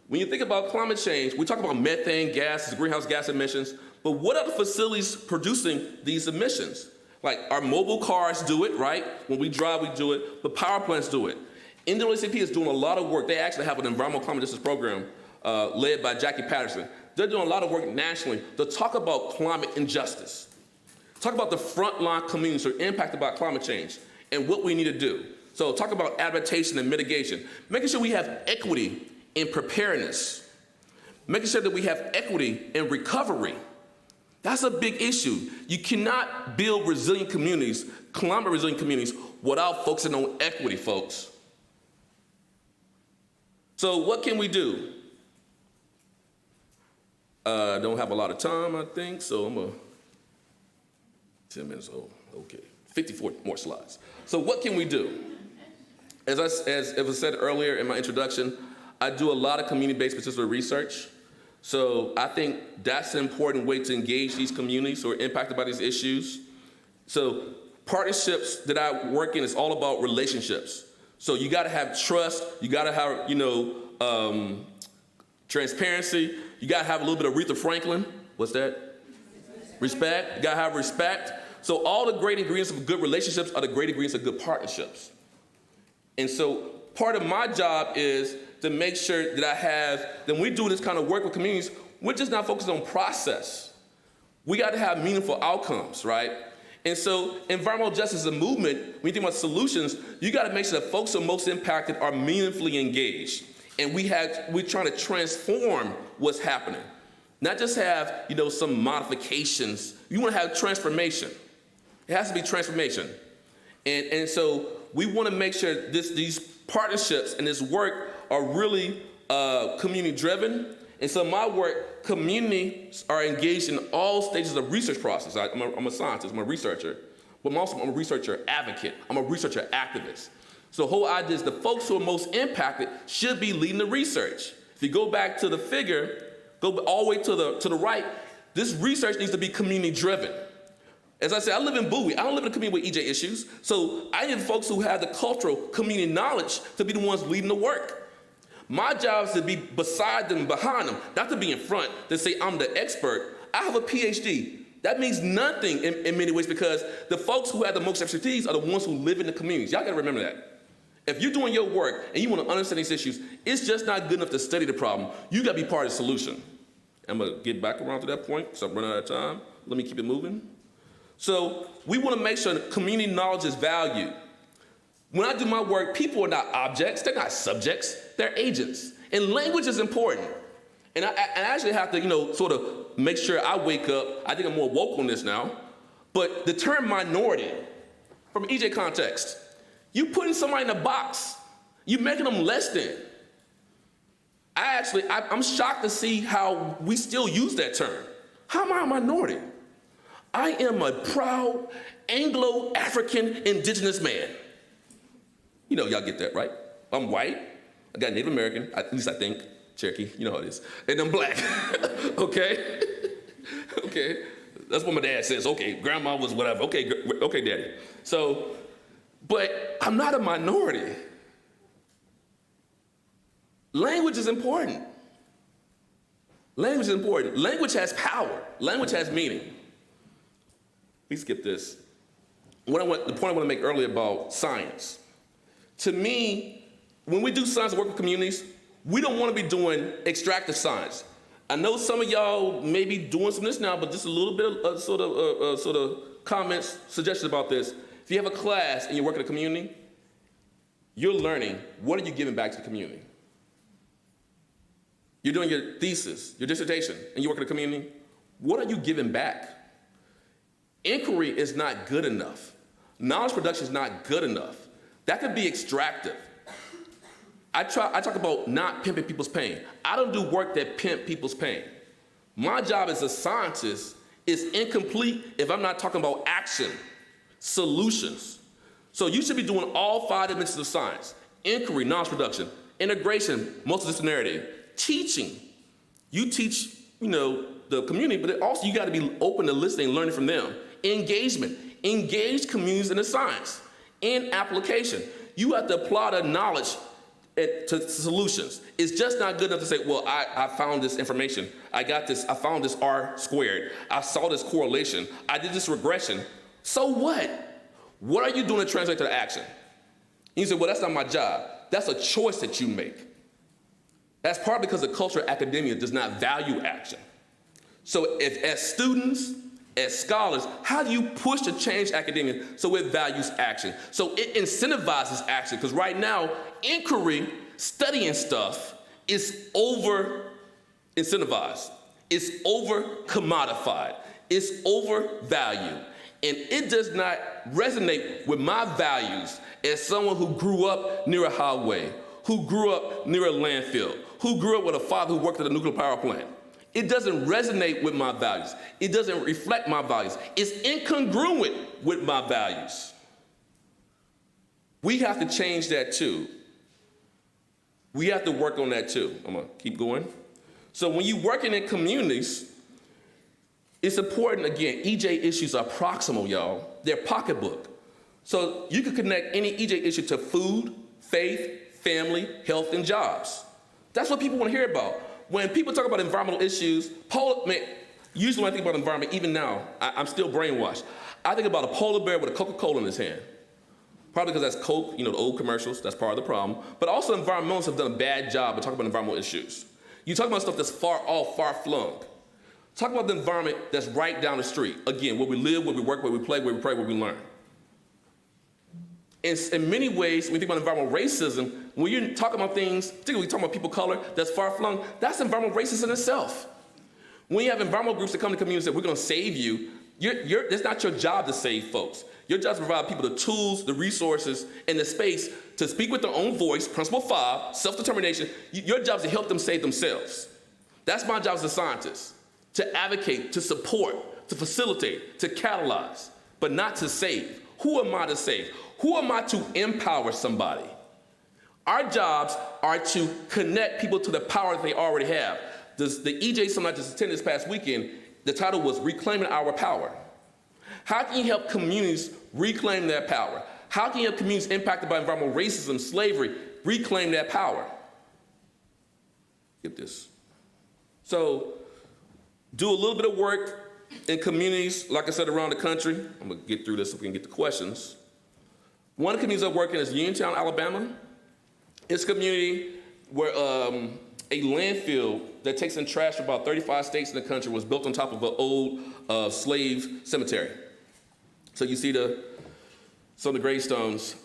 when you think about climate change, we talk about methane gases, greenhouse gas emissions, but what are the facilities producing these emissions? Like our mobile cars do it, right? When we drive, we do it, but power plants do it. NAACP is doing a lot of work. They actually have an environmental climate justice program led by Jackie Patterson. They're doing a lot of work nationally to talk about climate injustice. Talk about the frontline communities who are impacted by climate change and what we need to do. So talk about adaptation and mitigation. Making sure we have equity in preparedness. Making sure that we have equity in recovery. That's a big issue. You cannot build resilient communities, climate resilient communities, without focusing on equity, folks. So what can we do? I don't have a lot of time, I think, so I'm 10 minutes old. Okay, 54 more slides. So what can we do? As I said earlier in my introduction, I do a lot of community-based participatory research. So I think that's an important way to engage these communities who are impacted by these issues. So partnerships that I work in is all about relationships. So you gotta have trust, you gotta have, transparency, you gotta have a little bit of Aretha Franklin. What's that? Respect, you gotta have respect. So all the great ingredients of good relationships are the great ingredients of good partnerships. And so part of my job is to make sure that when we do this kind of work with communities, we're just not focused on process. We got to have meaningful outcomes, right? And so environmental justice is a movement. When you think about solutions, you got to make sure that folks who are most impacted are meaningfully engaged. And we're trying to transform what's happening. Not just have, some modifications. You want to have transformation. It has to be transformation. And so we want to make sure these partnerships and this work are really community-driven. And so my work, communities are engaged in all stages of the research process. I'm a scientist, I'm a researcher, but I'm a researcher advocate. I'm a researcher activist. So the whole idea is the folks who are most impacted should be leading the research. If you go back to the figure, go all the way to the right, this research needs to be community-driven. As I said, I live in Bowie. I don't live in a community with EJ issues. So I need folks who have the cultural community knowledge to be the ones leading the work. My job is to be beside them, behind them, not to be in front, to say I'm the expert. I have a PhD. That means nothing in many ways because the folks who have the most expertise are the ones who live in the communities. Y'all gotta remember that. If you're doing your work and you wanna understand these issues, it's just not good enough to study the problem. You gotta be part of the solution. I'm gonna get back around to that point because I'm running out of time. Let me keep it moving. So we want to make sure that community knowledge is valued. When I do my work, people are not objects, they're not subjects, they're agents. And language is important. And I actually have to, sort of make sure I wake up. I think I'm more woke on this now. But the term minority, from EJ context, you putting somebody in a box, you making them less than. I'm shocked to see how we still use that term. How am I a minority? I am a proud Anglo-African indigenous man. Y'all get that, right? I'm white, I got Native American, at least I think, Cherokee, you know how it is, and I'm black, okay? Okay, that's what my dad says, okay, grandma was whatever, okay, daddy. So, but I'm not a minority. Language is important. Language is important. Language has power. Language has meaning. Let me skip this. The point I want to make earlier about science. To me, when we do science and work with communities, we don't want to be doing extractive science. I know some of y'all may be doing some of this now, but just a little bit of sort of comments, suggestions about this. If you have a class and you work in a community, you're learning, what are you giving back to the community? You're doing your thesis, your dissertation, and you work in a community, what are you giving back? Inquiry is not good enough. Knowledge production is not good enough. That could be extractive. I talk about not pimping people's pain. I don't do work that pimp people's pain. My job as a scientist is incomplete if I'm not talking about action, solutions. So you should be doing all 5 dimensions of science: inquiry, knowledge production, integration, multidisciplinarity, teaching. You teach, the community, but also you got to be open to listening, learning from them. Engagement, engage communities in the science. In application, you have to apply the knowledge to solutions. It's just not good enough to say, well, I found this information. I found this R squared. I saw this correlation. I did this regression. So what? What are you doing to translate to the action? And you say, well, that's not my job. That's a choice that you make. That's partly because the culture of academia does not value action. So if, as students, as scholars, how do you push to change academia so it values action? So it incentivizes action, because right now, inquiry, studying stuff, is over-incentivized. It's over-commodified. It's overvalued. And it does not resonate with my values as someone who grew up near a highway, who grew up near a landfill, who grew up with a father who worked at a nuclear power plant. It doesn't resonate with my values. It doesn't reflect my values. It's incongruent with my values. We have to change that too. We have to work on that too. I'm gonna keep going. So when you're working in communities, it's important, again, EJ issues are proximal, y'all. They're pocketbook. So you can connect any EJ issue to food, faith, family, health, and jobs. That's what people want to hear about. When people talk about environmental issues, usually when I think about environment, even now, I'm still brainwashed. I think about a polar bear with a Coca-Cola in his hand. Probably because that's Coke, the old commercials, that's part of the problem. But also environmentalists have done a bad job of talking about environmental issues. You talk about stuff that's far off, far flung. Talk about the environment that's right down the street. Again, where we live, where we work, where we play, where we pray, where we learn. In many ways, when you think about environmental racism, when you're talking about things, particularly talking about people of color, that's far-flung, that's environmental racism in itself. When you have environmental groups that come to communities and say, we're going to save you, it's not your job to save folks. Your job is to provide people the tools, the resources, and the space to speak with their own voice, principle 5, self-determination. Your job is to help them save themselves. That's my job as a scientist, to advocate, to support, to facilitate, to catalyze, but not to save. Who am I to save? Who am I to empower somebody? Our jobs are to connect people to the power that they already have. The EJ seminar I just attended this past weekend, the title was Reclaiming Our Power. How can you help communities reclaim their power? How can you help communities impacted by environmental racism, slavery, reclaim that power? Get this. So do a little bit of work in communities, like I said, around the country. I'm gonna get through this so we can get the questions. One of the communities I work in is Jeantown, Alabama. It's a community where a landfill that takes in trash from about 35 states in the country was built on top of an old slave cemetery. So you see some of the gravestones.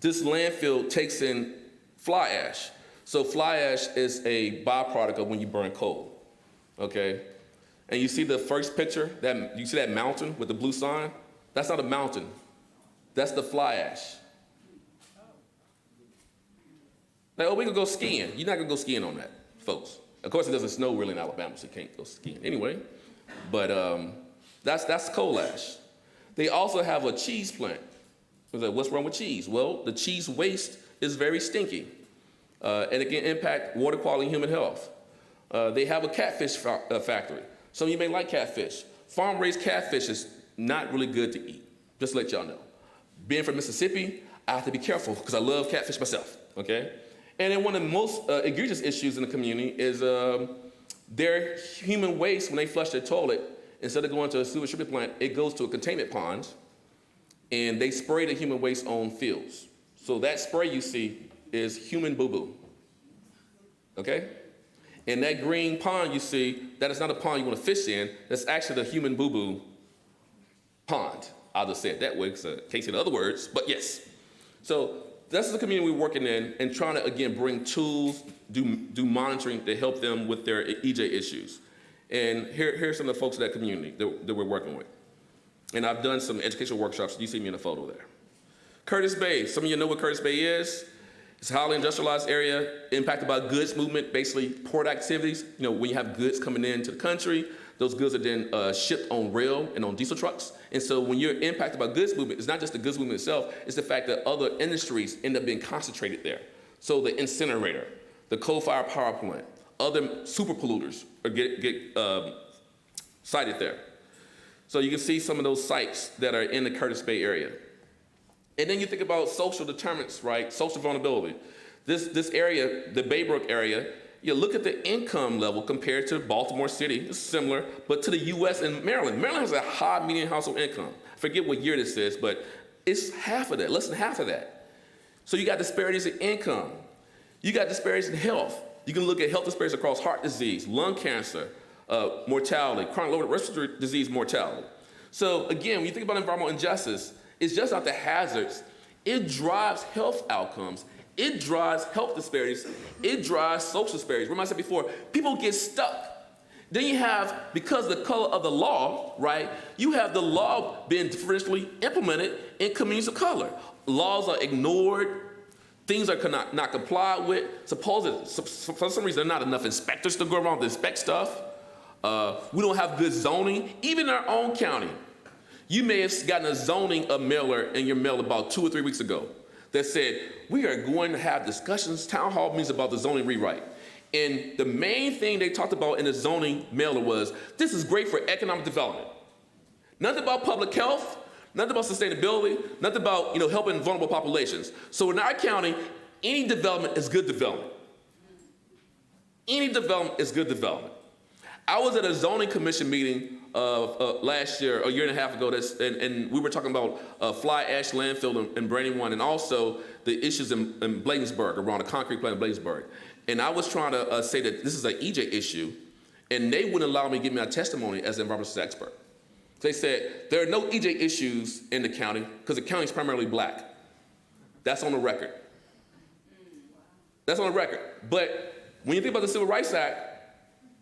This landfill takes in fly ash. So fly ash is a byproduct of when you burn coal, okay? And you see the first picture, you see that mountain with the blue sign? That's not a mountain. That's the fly ash. Like, oh, we can go skiing. You're not gonna go skiing on that, folks. Of course, it doesn't snow really in Alabama, so you can't go skiing anyway. But that's coal ash. They also have a cheese plant. Like, what's wrong with cheese? Well, the cheese waste is very stinky, and it can impact water quality and human health. They have a catfish factory. Some of you may like catfish. Farm-raised catfish is not really good to eat, just to let y'all know. Being from Mississippi, I have to be careful because I love catfish myself, okay? And then one of the most egregious issues in the community is their human waste, when they flush their toilet, instead of going to a sewage treatment plant, it goes to a containment pond, and they spray the human waste on fields. So that spray you see is human boo-boo, okay? And that green pond you see, that is not a pond you want to fish in. That's actually the human boo-boo pond. I'll just say it that way because I can't say the other words, but yes. So that's the community we're working in and trying to, again, bring tools, do monitoring to help them with their EJ issues. And here's some of the folks in that community that we're working with. And I've done some educational workshops. You see me in the photo there. Curtis Bay. Some of you know what Curtis Bay is. It's a highly industrialized area impacted by goods movement, basically port activities. You know, when you have goods coming into the country, those goods are then shipped on rail and on diesel trucks. And so when you're impacted by goods movement, it's not just the goods movement itself, it's the fact that other industries end up being concentrated there. So the incinerator, the coal-fired power plant, other super polluters get sited there. So you can see some of those sites that are in the Curtis Bay area. And then you think about social determinants, right? Social vulnerability. This area, the Baybrook area, you look at the income level compared to Baltimore City, it's similar, but to the US and Maryland. Maryland has a high median household income. I forget what year this is, but it's half of that, less than half of that. So you got disparities in income. You got disparities in health. You can look at health disparities across heart disease, lung cancer, mortality, chronic lower respiratory disease mortality. So again, when you think about environmental injustice, it's just not the hazards. It drives health outcomes. It drives health disparities. It drives social disparities. Remember I said before, people get stuck. Then you have, because of the color of the law, right, you have the law being differentially implemented in communities of color. Laws are ignored. Things are not complied with. Supposedly, for some reason, there are not enough inspectors to go around to inspect stuff. We don't have good zoning, even in our own county. You may have gotten a zoning mailer in your mail about 2 or 3 weeks ago that said, we are going to have discussions, town hall meetings about the zoning rewrite. And the main thing they talked about in the zoning mailer was, this is great for economic development. Nothing about public health, nothing about sustainability, nothing about helping vulnerable populations. So in our county, any development is good development. Any development is good development. I was at a zoning commission meeting last year, a year and a half ago, and we were talking about fly ash landfill in Brandywine and also the issues in Bladensburg, around a concrete plant in Bladensburg. And I was trying to say that this is an EJ issue, and they wouldn't allow me to give me a testimony as an environmental expert. They said, there are no EJ issues in the county because the county is primarily black. That's on the record. That's on the record. But when you think about the Civil Rights Act,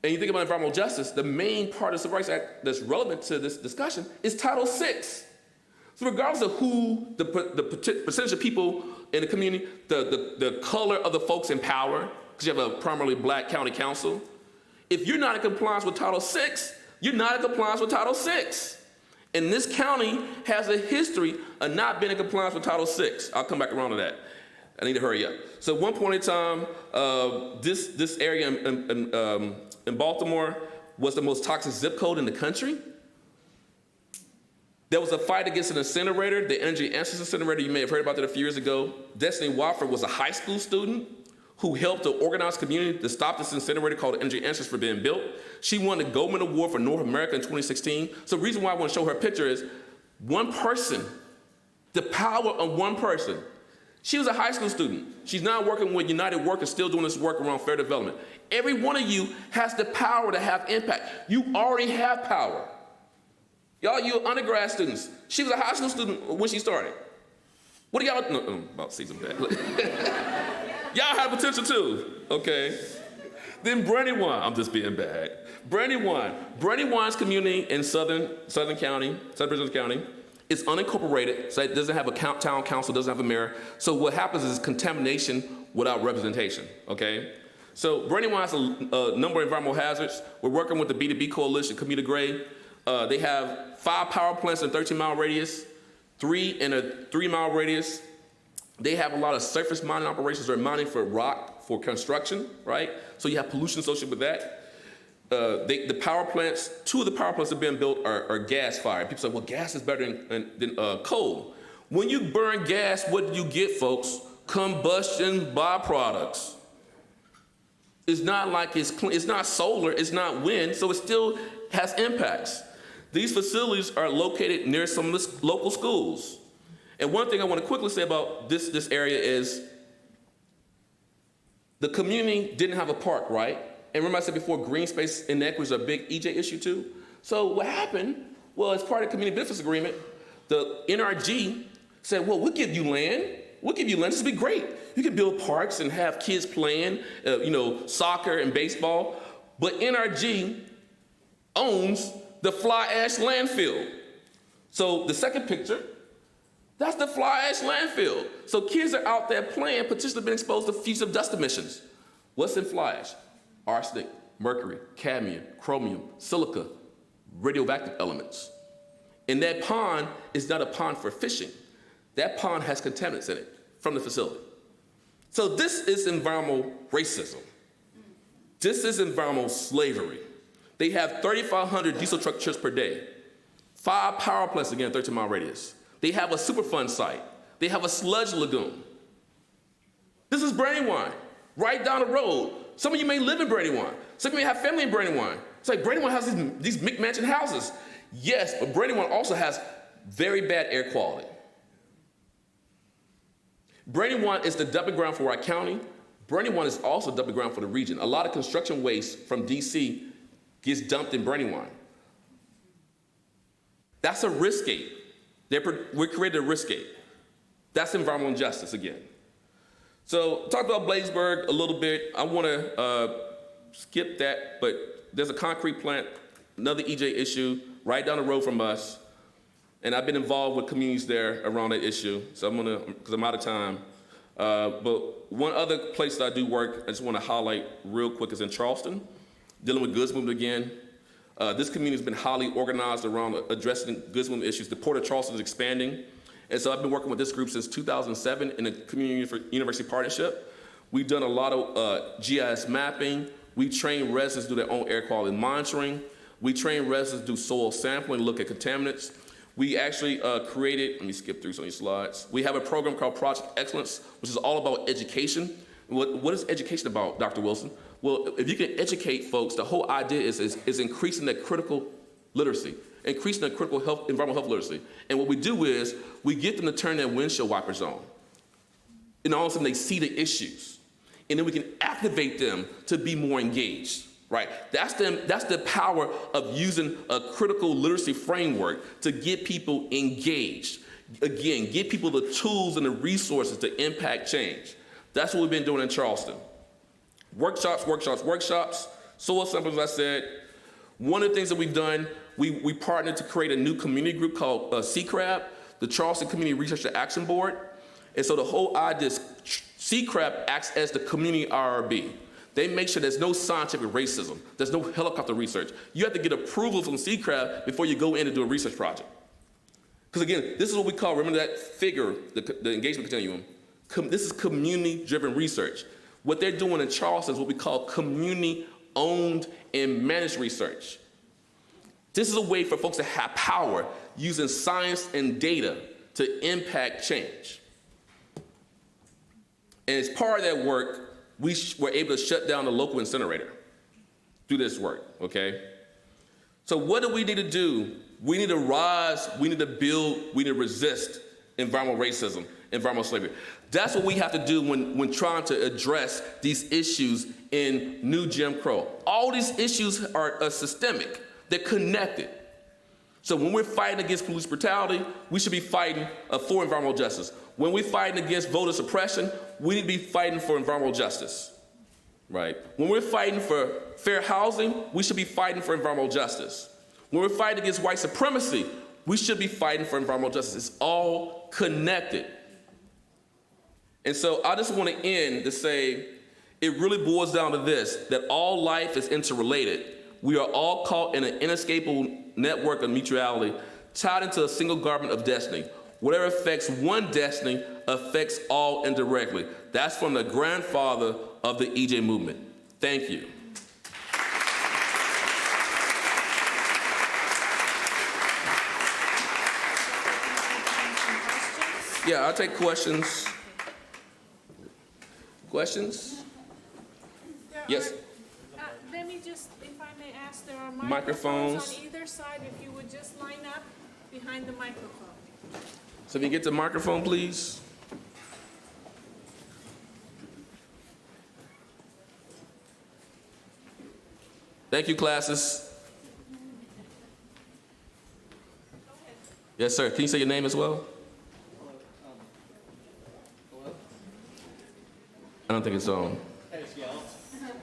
and you think about environmental justice, the main part of the Civil Rights Act that's relevant to this discussion is Title VI. So regardless of who the percentage of people in the community, the color of the folks in power, because you have a primarily black county council, if you're not in compliance with Title VI, you're not in compliance with Title VI. And this county has a history of not being in compliance with Title VI. I'll come back around to that. I need to hurry up. So at one point in time, this area in Baltimore was the most toxic zip code in the country. There was a fight against an incinerator, the Energy Answers incinerator. You may have heard about that a few years ago. Destinee Wofford was a high school student who helped the organized community to stop this incinerator called Energy Answers from being built. She won the Goldman Award for North America in 2016. So the reason why I want to show her picture is one person, the power of one person. She was a high school student. She's now working with United Workers, still doing this work around fair development. Every one of you has the power to have impact. You already have power. Y'all, you undergrad students. She was a high school student when she started. What do y'all, no, I'm about to say some bad. Y'all have potential too, okay? Then Brandywine, I'm just being bad. Brandywine's community in Southern County, Southern Virginia County, it's unincorporated, so it doesn't have a town council, doesn't have a mayor. So what happens is contamination without representation, okay? So Brandywine has a number of environmental hazards. We're working with the B2B coalition, Community Gray. They have 5 power plants in a 13-mile radius, 3 in a 3-mile radius. They have a lot of surface mining operations. They're mining for rock, for construction, right? So you have pollution associated with that. The power plants, 2 of the power plants that have been built are gas-fired. People say, well, gas is better than coal. When you burn gas, what do you get, folks? Combustion byproducts. It's not like it's clean. It's not solar. It's not wind. So it still has impacts. These facilities are located near some of the local schools. And one thing I want to quickly say about this area is the community didn't have a park, right? And remember I said before, green space inequities are a big EJ issue too? So what happened, well, as part of the community benefits agreement, the NRG said, well, we'll give you land. We'll give you land. This will be great. You can build parks and have kids playing, soccer and baseball. But NRG owns the fly ash landfill. So the second picture, that's the fly ash landfill. So kids are out there playing, potentially being exposed to fugitive dust emissions. What's in fly ash? Arsenic, mercury, cadmium, chromium, silica, radioactive elements. And that pond is not a pond for fishing. That pond has contaminants in it from the facility. So this is environmental racism. This is environmental slavery. They have 3,500 diesel truck trips per day, 5 power plants, again, 13-mile radius. They have a Superfund site. They have a sludge lagoon. This is Brandywine, right down the road. Some of you may live in Brandywine. Some of you may have family in Brandywine. It's like Brandywine has these McMansion houses. Yes, but Brandywine also has very bad air quality. Brandywine is the dumping ground for our county. Brandywine is also the dumping ground for the region. A lot of construction waste from DC gets dumped in Brandywine. That's a risk-gate. We created a risk-gate. That's environmental injustice again. So talk about Blazeburg a little bit. I want to skip that, but there's a concrete plant, another EJ issue, right down the road from us. And I've been involved with communities there around that issue. So I'm gonna, because I'm out of time. But one other place that I do work, I just want to highlight real quick, is in Charleston, dealing with goods movement again. This community has been highly organized around addressing goods movement issues. The Port of Charleston is expanding. And so I've been working with this group since 2007 in a community university partnership. We've done a lot of GIS mapping. We train residents to do their own air quality monitoring. We train residents to do soil sampling, look at contaminants. We actually created, let me skip through some of these slides. We have a program called Project Excellence, which is all about education. What is education about, Dr. Wilson? Well, if you can educate folks, the whole idea is increasing their critical literacy, increasing their critical health, environmental health literacy. And what we do is we get them to turn their windshield wipers on. And all of a sudden they see the issues. And then we can activate them to be more engaged. Right? That's the power of using a critical literacy framework to get people engaged. Again, get people the tools and the resources to impact change. That's what we've been doing in Charleston. Workshops, soil samples, as I said. One of the things that we've done, we partnered to create a new community group called CCRAB, the Charleston Community Research Action Board. And so the whole idea is CCRAB acts as the community IRB. They make sure there's no scientific racism. There's no helicopter research. You have to get approval from CCRAB before you go in and do a research project. Because again, this is what we call, remember that figure, the engagement continuum? This is community-driven research. What they're doing in Charleston is what we call community-owned and managed research. This is a way for folks to have power using science and data to impact change. And as part of that work, we were able to shut down the local incinerator through this work, okay? So what do we need to do? We need to rise, we need to build, we need to resist environmental racism, environmental slavery. That's what we have to do when trying to address these issues in New Jim Crow. All these issues are systemic, they're connected. So when we're fighting against police brutality, we should be fighting for environmental justice. When we're fighting against voter suppression, we need to be fighting for environmental justice, right? When we're fighting for fair housing, we should be fighting for environmental justice. When we're fighting against white supremacy, we should be fighting for environmental justice. It's all connected. And so I just want to end to say, it really boils down to this, that all life is interrelated. We are all caught in an inescapable network of mutuality, tied into a single garment of destiny. Whatever affects one destiny affects all indirectly. That's from the grandfather of the EJ movement. Thank you. Yeah, I'll take questions. Questions? Yes? Let me just, if I may ask, there are Microphones. microphones on either side. If you would just line up behind the microphone. So if you get the microphone, please. Thank you, classes. Yes, sir. Can you say your name as well? Hello? I don't think it's on. Hey, it's Yale.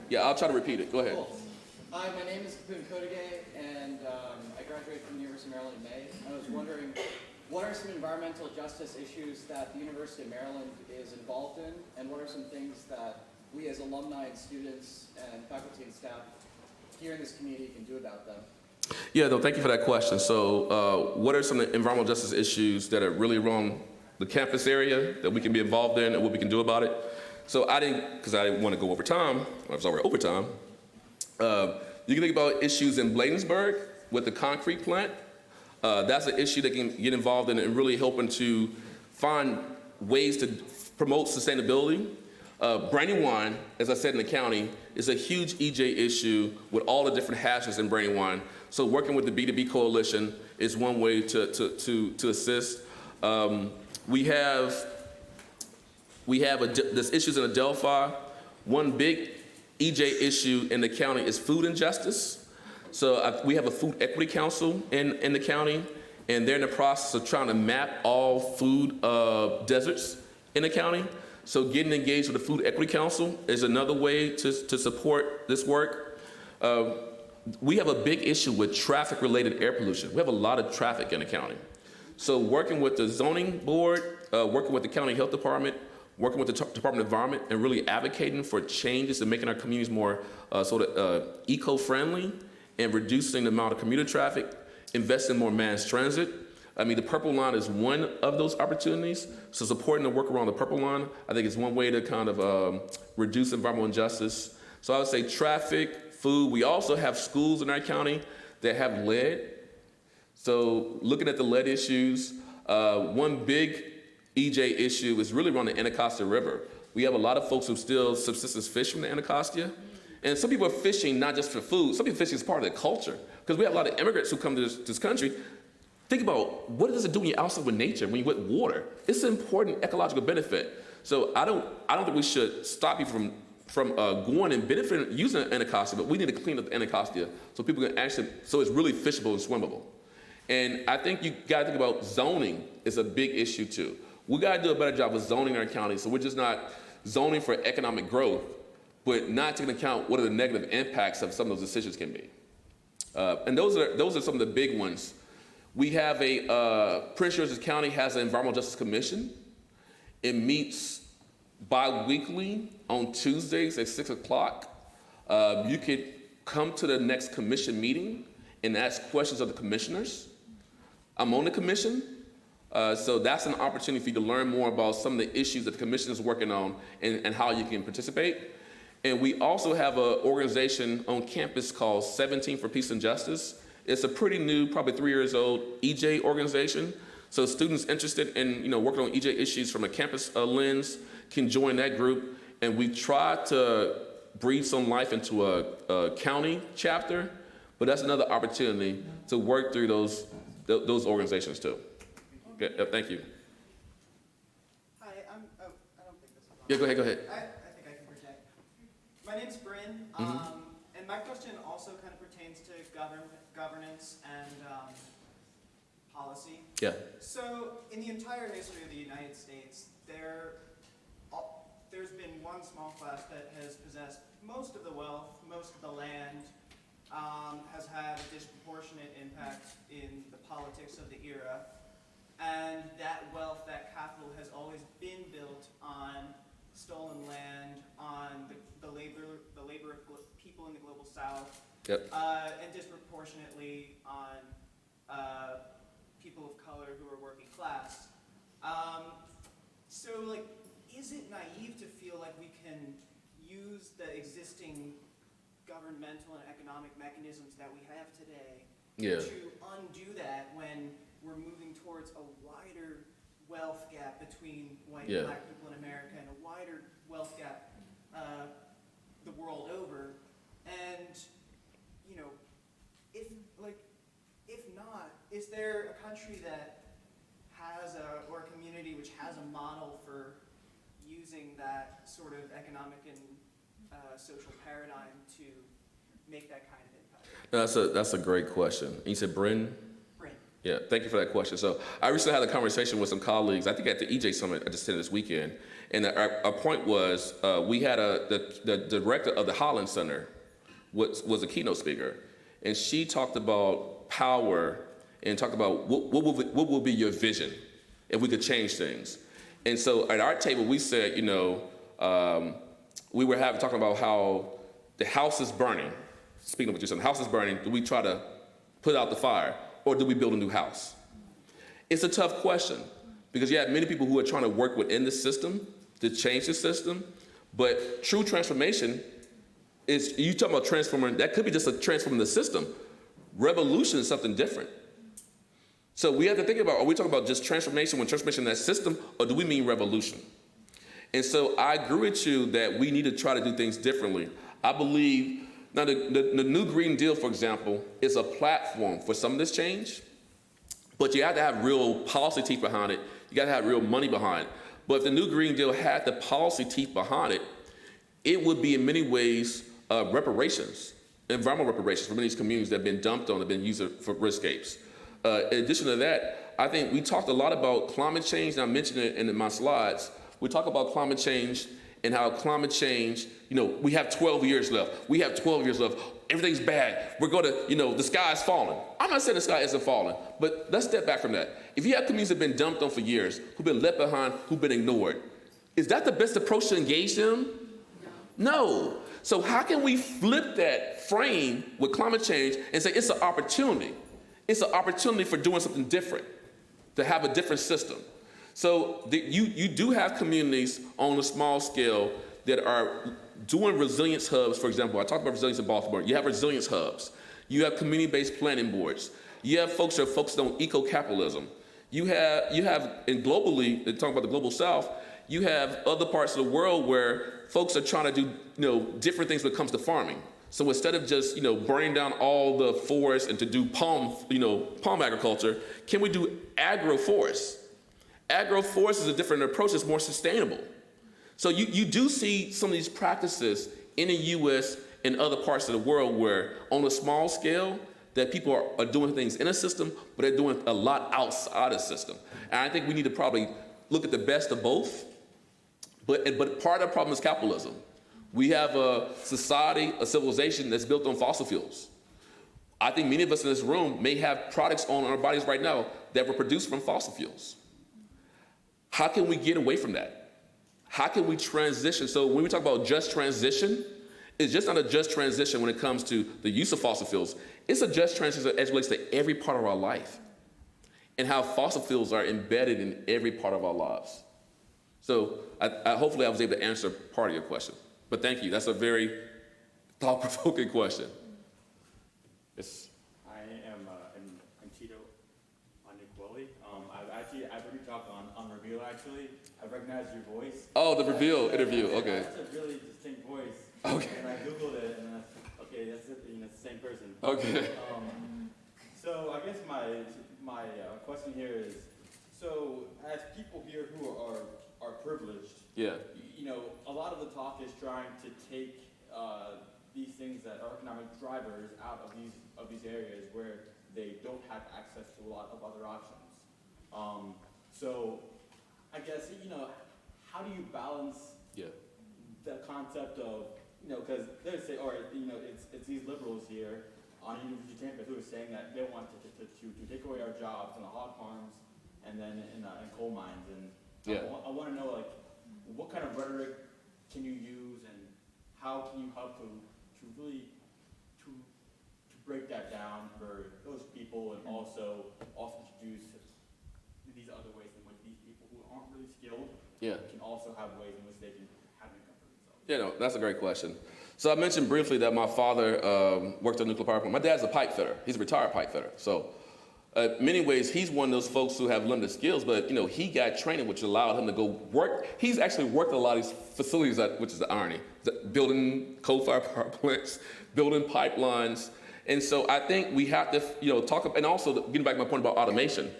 Yeah, I'll try to repeat it. Go ahead. Cool. Hi, my name is Kapun Kodige, and I graduated from the University of Maryland in May. I was wondering, what are some environmental justice issues that the University of Maryland is involved in, and what are some things that we as alumni and students and faculty and staff here in this community can do about them? Yeah, no, thank you for that question. So what are some of the environmental justice issues that are really wrong the campus area that we can be involved in and what we can do about it? So I didn't want to go over time. I was already over time. You can think about issues in Bladensburg with the concrete plant. That's an issue that can get involved in and really helping to find ways to promote sustainability. Brandywine, as I said in the county, is a huge EJ issue with all the different hazards in Brandywine. So working with the B2B coalition is one way to assist. We have there's issues in Adelphi. One big EJ issue in the county is food injustice. So we have a food equity council in the county, and they're in the process of trying to map all food deserts in the county. So getting engaged with the Food Equity Council is another way to support this work. We have a big issue with traffic-related air pollution. We have a lot of traffic in the county. So working with the zoning board, working with the county health department, working with the Department of Environment, and really advocating for changes and making our communities more eco-friendly and reducing the amount of commuter traffic, investing in more mass transit. I mean, the Purple Line is one of those opportunities. So supporting the work around the Purple Line, I think is one way to kind of reduce environmental injustice. So I would say traffic, food. We also have schools in our county that have lead. So looking at the lead issues, one big EJ issue is really around the Anacostia River. We have a lot of folks who still subsistence fish from the Anacostia. And some people are fishing not just for food, some people fishing is part of their culture. Because we have a lot of immigrants who come to this country. Think about what does it do when you're outside with nature, when you're with water? It's an important ecological benefit. So I don't think we should stop people from going and benefiting using Anacostia, but we need to clean up the Anacostia so people can actually, so it's really fishable and swimmable. And I think you gotta think about zoning is a big issue too. We gotta do a better job of zoning our county, so we're just not zoning for economic growth, but not taking into account what are the negative impacts of some of those decisions can be. And those are some of the big ones. We have Prince George's County has an Environmental Justice Commission. It meets bi-weekly on Tuesdays at 6 o'clock. You could come to the next commission meeting and ask questions of the commissioners. I'm on the commission, so that's an opportunity for you to learn more about some of the issues that the commission is working on and how you can participate. And we also have an organization on campus called 17 for Peace and Justice. It's a pretty new, probably 3 years old EJ organization. So students interested in working on EJ issues from a campus lens can join that group. And we try to breathe some life into a county chapter, but that's another opportunity to work through those organizations too. Okay, thank you. Hi, I don't think this is on. Yeah, go ahead. I think I can project. My name's Bryn, and my question also kind of pertains to governance and policy. Yeah. So, in the entire history of the United States, there's been one small class that has possessed most of the wealth, most of the land, has had a disproportionate impact in the politics of the era, and that wealth, that capital, has always been built on stolen land, on the labor of people in the global South, Yep. and disproportionately on people of color who are working class. So, is it naive to feel like we can use the existing governmental and economic mechanisms that we have today to undo that when we're moving towards a wider wealth gap between white and black people in America and a wider wealth gap the world over? And if not, is there a country that has or a community which has a model for using that sort of economic and social paradigm to make that kind of impact? That's a great question. And you said Bryn? Bryn. Yeah, thank you for that question. So I recently had a conversation with some colleagues, I think at the EJ Summit I just attended this weekend, and our point was we had the director of the Holland Center was a keynote speaker, and she talked about power and talked about what will be your vision if we could change things. And so at our table we said, we were talking about how the house is burning. Speaking of what you're saying, the house is burning. Do we try to put out the fire, or do we build a new house? It's a tough question because you have many people who are trying to work within the system to change the system, but true transformation is, you talk about transforming, that could be just a transforming the system. Revolution is something different. So we have to think about, are we talking about just transformation when transformation in that system, or do we mean revolution? And so I agree with you that we need to try to do things differently. I believe, now the New Green Deal, for example, is a platform for some of this change, but you have to have real policy teeth behind it. You got to have real money behind it. But if the New Green Deal had the policy teeth behind it, it would be in many ways reparations, environmental reparations for many of these communities that have been dumped on, that have been used for riskscapes. In addition to that, I think we talked a lot about climate change, and I mentioned it in my slides. We talk about climate change and how climate change, we have 12 years left. We have 12 years left. Everything's bad. We're going to, the sky is falling. I'm not saying the sky isn't falling, but let's step back from that. If you have communities that have been dumped on for years, who've been left behind, who've been ignored, is that the best approach to engage them? No. So how can we flip that frame with climate change and say it's an opportunity? It's an opportunity for doing something different, to have a different system. So you do have communities on a small scale that are doing resilience hubs. For example, I talked about resilience in Baltimore. You have resilience hubs. You have community-based planning boards. You have folks that are focused on eco-capitalism. You have, and globally, talking about the global South, you have other parts of the world where folks are trying to do different things when it comes to farming. So instead of just burning down all the forests and to do palm agriculture, can we do agroforest? Agroforest is a different approach. It's more sustainable. So you do see some of these practices in the U.S. and other parts of the world where, on a small scale, that people are doing things in a system, but they're doing a lot outside the system. And I think we need to probably look at the best of both. But part of the problem is capitalism. We have a society, a civilization that's built on fossil fuels. I think many of us in this room may have products on our bodies right now that were produced from fossil fuels. How can we get away from that? How can we transition? So when we talk about just transition, it's just not a just transition when it comes to the use of fossil fuels. It's a just transition as it relates to every part of our life and how fossil fuels are embedded in every part of our lives. So hopefully I was able to answer part of your question. But thank you. That's a very thought-provoking question. Yes. I am Tito Onikweli. I've already talked on Reveal, actually. I recognize your voice. Oh, the Reveal interview. Okay. That's a really distinct voice. Okay. And I Googled it, and that's it. It's the same person. Okay. So I guess my question here is, so as people here who are privileged, Yeah. A lot of the talk is trying to take these things that are economic drivers out of these areas where they don't have access to a lot of other options. So I guess, how do you balance the concept of, because they say, it's these liberals here on University of Tampa who are saying that they want to take away our jobs in the hog farms and then in coal mines. And I want to know, what kind of rhetoric can you use, and how can you help to really break that down for those people, and also introduce these other ways in which these people who aren't really skilled can also have ways in which they can have income for themselves? That's a great question. So I mentioned briefly that my father worked at a nuclear power plant. My dad's a pipe fitter. He's a retired pipe fitter. So in many ways, he's one of those folks who have limited skills, but he got training which allowed him to go work. He's actually worked at a lot of these facilities, which is the irony, building coal-fired power plants, building pipelines. And so I think we have to talk about, and also getting back to my point about automation,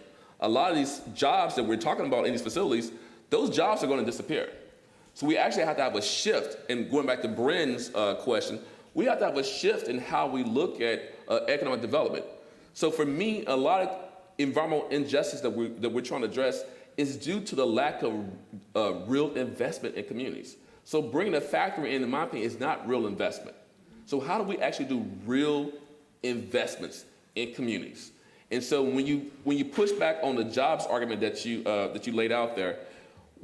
a lot of these jobs that we're talking about in these facilities, those jobs are going to disappear. So we actually have to have a shift. And going back to Bryn's question, We have to have a shift in how we look at economic development. So for me, a lot of environmental injustice that we're trying to address is due to the lack of real investment in communities. So bringing a factory in my opinion, is not real investment. So how do we actually do real investments in communities? And so when you push back on the jobs argument that you laid out there,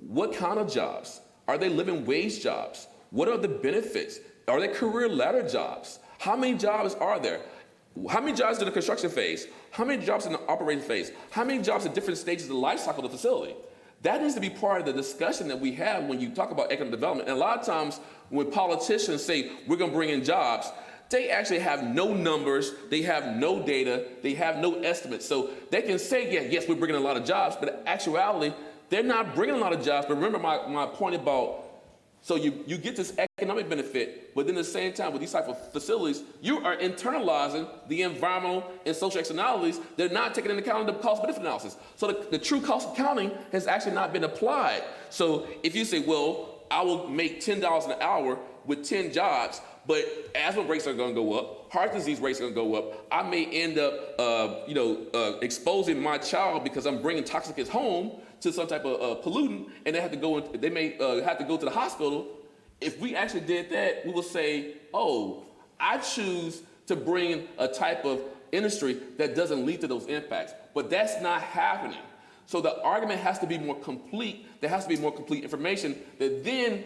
what kind of jobs? Are they living wage jobs? What are the benefits? Are they career ladder jobs? How many jobs are there? How many jobs in the construction phase? How many jobs in the operating phase? How many jobs at different stages of the life cycle of the facility? That needs to be part of the discussion that we have when you talk about economic development. And a lot of times when politicians say, we're gonna bring in jobs, they actually have no numbers, they have no data, they have no estimates. So they can say, yeah, yes, we're bringing a lot of jobs, but in actuality, they're not bringing a lot of jobs. But remember my point about, so you get this economic benefit, but then at the same time with these type of facilities, you are internalizing the environmental and social externalities. They're not taking into account the cost-benefit analysis. So the true cost accounting has actually not been applied. So if you say, well, I will make $10 an hour with 10 jobs, but asthma rates are going to go up, heart disease rates are going to go up. I may end up, exposing my child because I'm bringing toxicants home to some type of pollutant, and they may have to go to the hospital. If we actually did that, we will say, oh, I choose to bring a type of industry that doesn't lead to those impacts. But that's not happening. So the argument has to be more complete. There has to be more complete information that then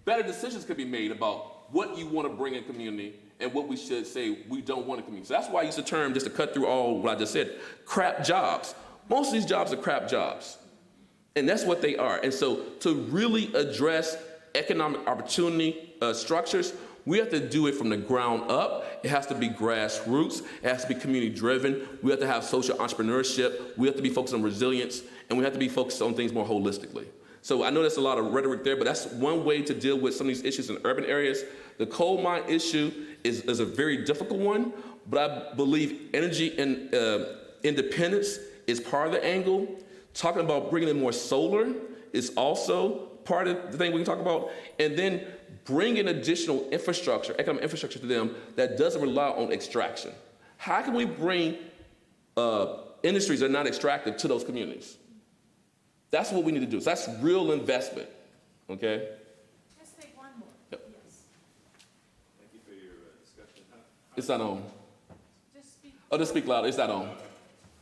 better decisions could be made about what you want to bring in community and what we should say we don't want in community. So that's why I use the term, just to cut through all what I just said, crap jobs. Most of these jobs are crap jobs. And that's what they are. And so to really address economic opportunity structures, we have to do it from the ground up. It has to be grassroots. It has to be community driven. We have to have social entrepreneurship. We have to be focused on resilience. And we have to be focused on things more holistically. So I know there's a lot of rhetoric there, but that's one way to deal with some of these issues in urban areas. The coal mine issue is a very difficult one, but I believe energy and independence is part of the angle. Talking about bringing in more solar is also part of the thing we can talk about. And then bringing additional infrastructure, economic infrastructure to them that doesn't rely on extraction. How can we bring industries that are not extractive to those communities? That's what we need to do. So that's real investment, okay? Let's take one more. Yep. Yes. Thank you for your discussion. It's not on. Just speak. Oh, just speak louder. It's not on.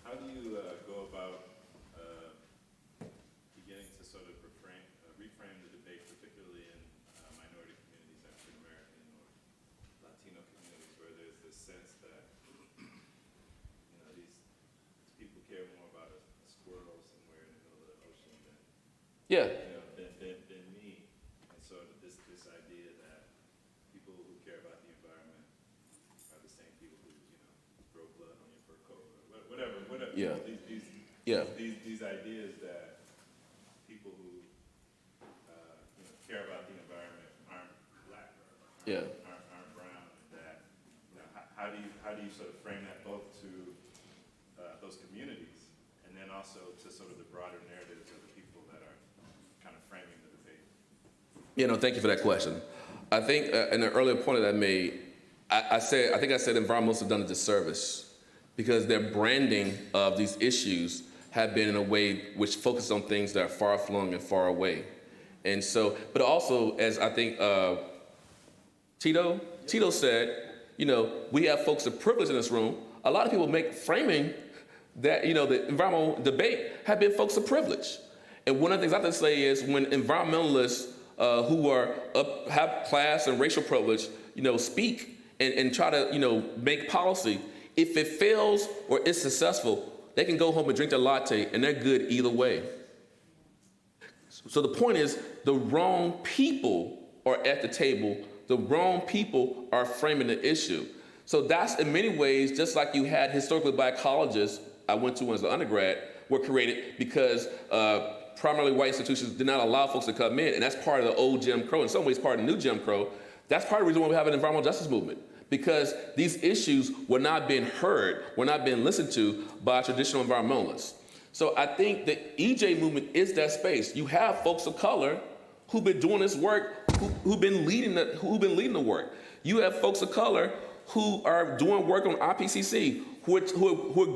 How do you go about beginning to sort of reframe the debate, particularly in minority communities, African American or Latino communities, where there's this sense that these people care more about a squirrel somewhere in the middle of the ocean than Yeah. than me, and sort of this idea that people who care about the environment are the same people who throw blood on your fur coat or whatever. Yeah. These ideas that people who care about the environment aren't black or aren't brown. That how do you sort of frame that both to those communities and then also to sort of the broader narratives of the people that are kind of framing the debate? Thank you for that question. I think in the earlier point that I made, I think I said environmentalists have done a disservice because their branding of these issues have been in a way which focuses on things that are far-flung and far away. And so, but also, as I think Tito said, we have folks of privilege in this room. A lot of people make framing that, the environmental debate have been folks of privilege. And one of the things I have to say is when environmentalists who have class and racial privilege, speak and try to, make policy, if it fails or is successful, they can go home and drink their latte and they're good either way. So the point is the wrong people are at the table. The wrong people are framing the issue. So that's in many ways, just like you had historically black colleges I went to as an undergrad were created because primarily white institutions did not allow folks to come in. And that's part of the old Jim Crow, in some ways part of the new Jim Crow. That's part of the reason why we have an environmental justice movement, because these issues were not being heard, were not being listened to by traditional environmentalists. So I think the EJ movement is that space. You have folks of color who've been doing this work, who've been leading the work. You have folks of color who are doing work on IPCC, who are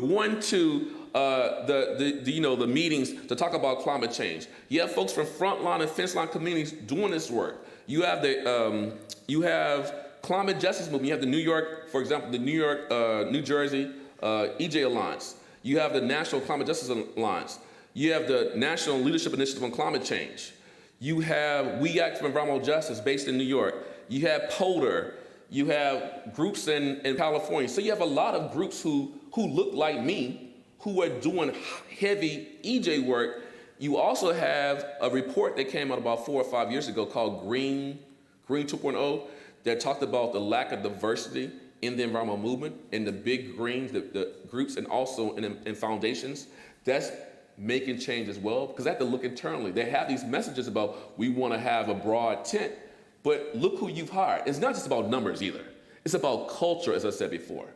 going to the meetings to talk about climate change. You have folks from frontline and fence line communities doing this work. You have climate justice movement. You have the New York, for example, the New Jersey EJ Alliance. You have the National Climate Justice Alliance. You have the National Leadership Initiative on Climate Change. You have We Act for Environmental Justice based in New York. You have POLR. You have groups in California. So you have a lot of groups who look like me, who are doing heavy EJ work. You also have a report that came out about 4 or 5 years ago called Green 2.0 that talked about the lack of diversity in the environmental movement, in the big greens, the groups, and also in foundations. That's making change as well, because they have to look internally. They have these messages about, we want to have a broad tent, but look who you've hired. It's not just about numbers either. It's about culture, as I said before.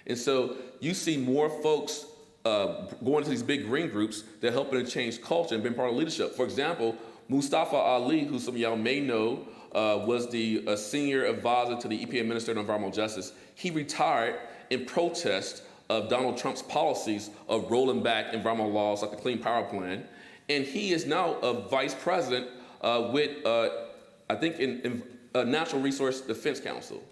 And so you see more folks going to these big green groups that are helping to change culture and being part of leadership. For example, Mustafa Ali, who some of y'all may know, was the senior advisor to the EPA Administrator on Environmental Justice. He retired in protest of Donald Trump's policies of rolling back environmental laws like the Clean Power Plan. And he is now a vice president with, I think, in Natural Resource Defense Council.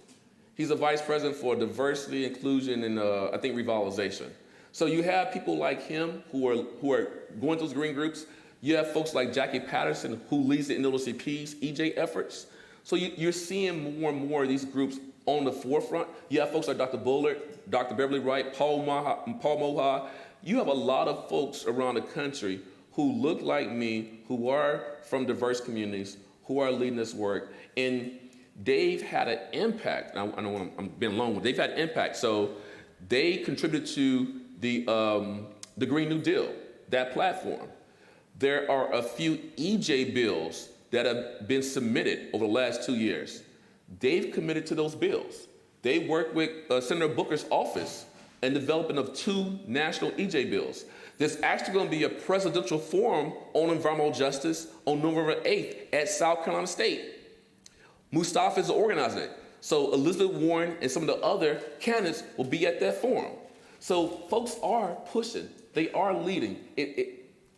He's a vice president for diversity, inclusion, and I think revitalization. So you have people like him who are going to those green groups. You have folks like Jackie Patterson, who leads the NAACP's EJ efforts. So you're seeing more and more of these groups on the forefront. You have folks like Dr. Bullard, Dr. Beverly Wright, Paul Moha. You have a lot of folks around the country who look like me, who are from diverse communities, who are leading this work. And they've had an impact. I know I'm being long, but they've had impact. So they contributed to the Green New Deal, that platform. There are a few EJ bills that have been submitted over the last 2 years. They've committed to those bills. They work with Senator Booker's office in developing of 2 national EJ bills. There's actually going to be a presidential forum on environmental justice on November 8th at South Carolina State. Mustafa is organizing it. So Elizabeth Warren and some of the other candidates will be at that forum. So folks are pushing. They are leading.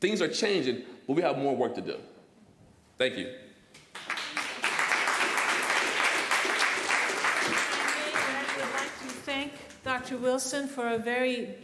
Things are changing, but we have more work to do. Thank you. I would like to thank Dr. Wilson for a very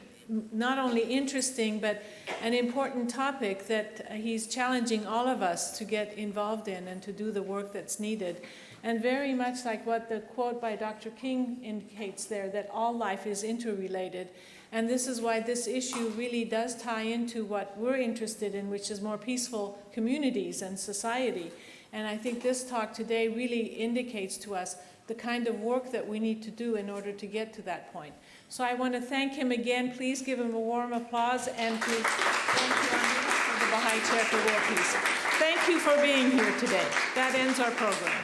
not only interesting but an important topic that he's challenging all of us to get involved in and to do the work that's needed. And very much like what the quote by Dr. King indicates there, that all life is interrelated. And this is why this issue really does tie into what we're interested in, which is more peaceful communities and society. And I think this talk today really indicates to us the kind of work that we need to do in order to get to that point. So I want to thank him again. Please give him a warm applause, and to thank you on behalf of the Baha'i Chair for World Peace. Thank you for being here today. That ends our program.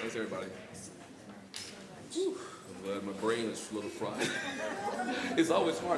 Thanks, everybody. I'm glad my brain is a little fried. It's always hard.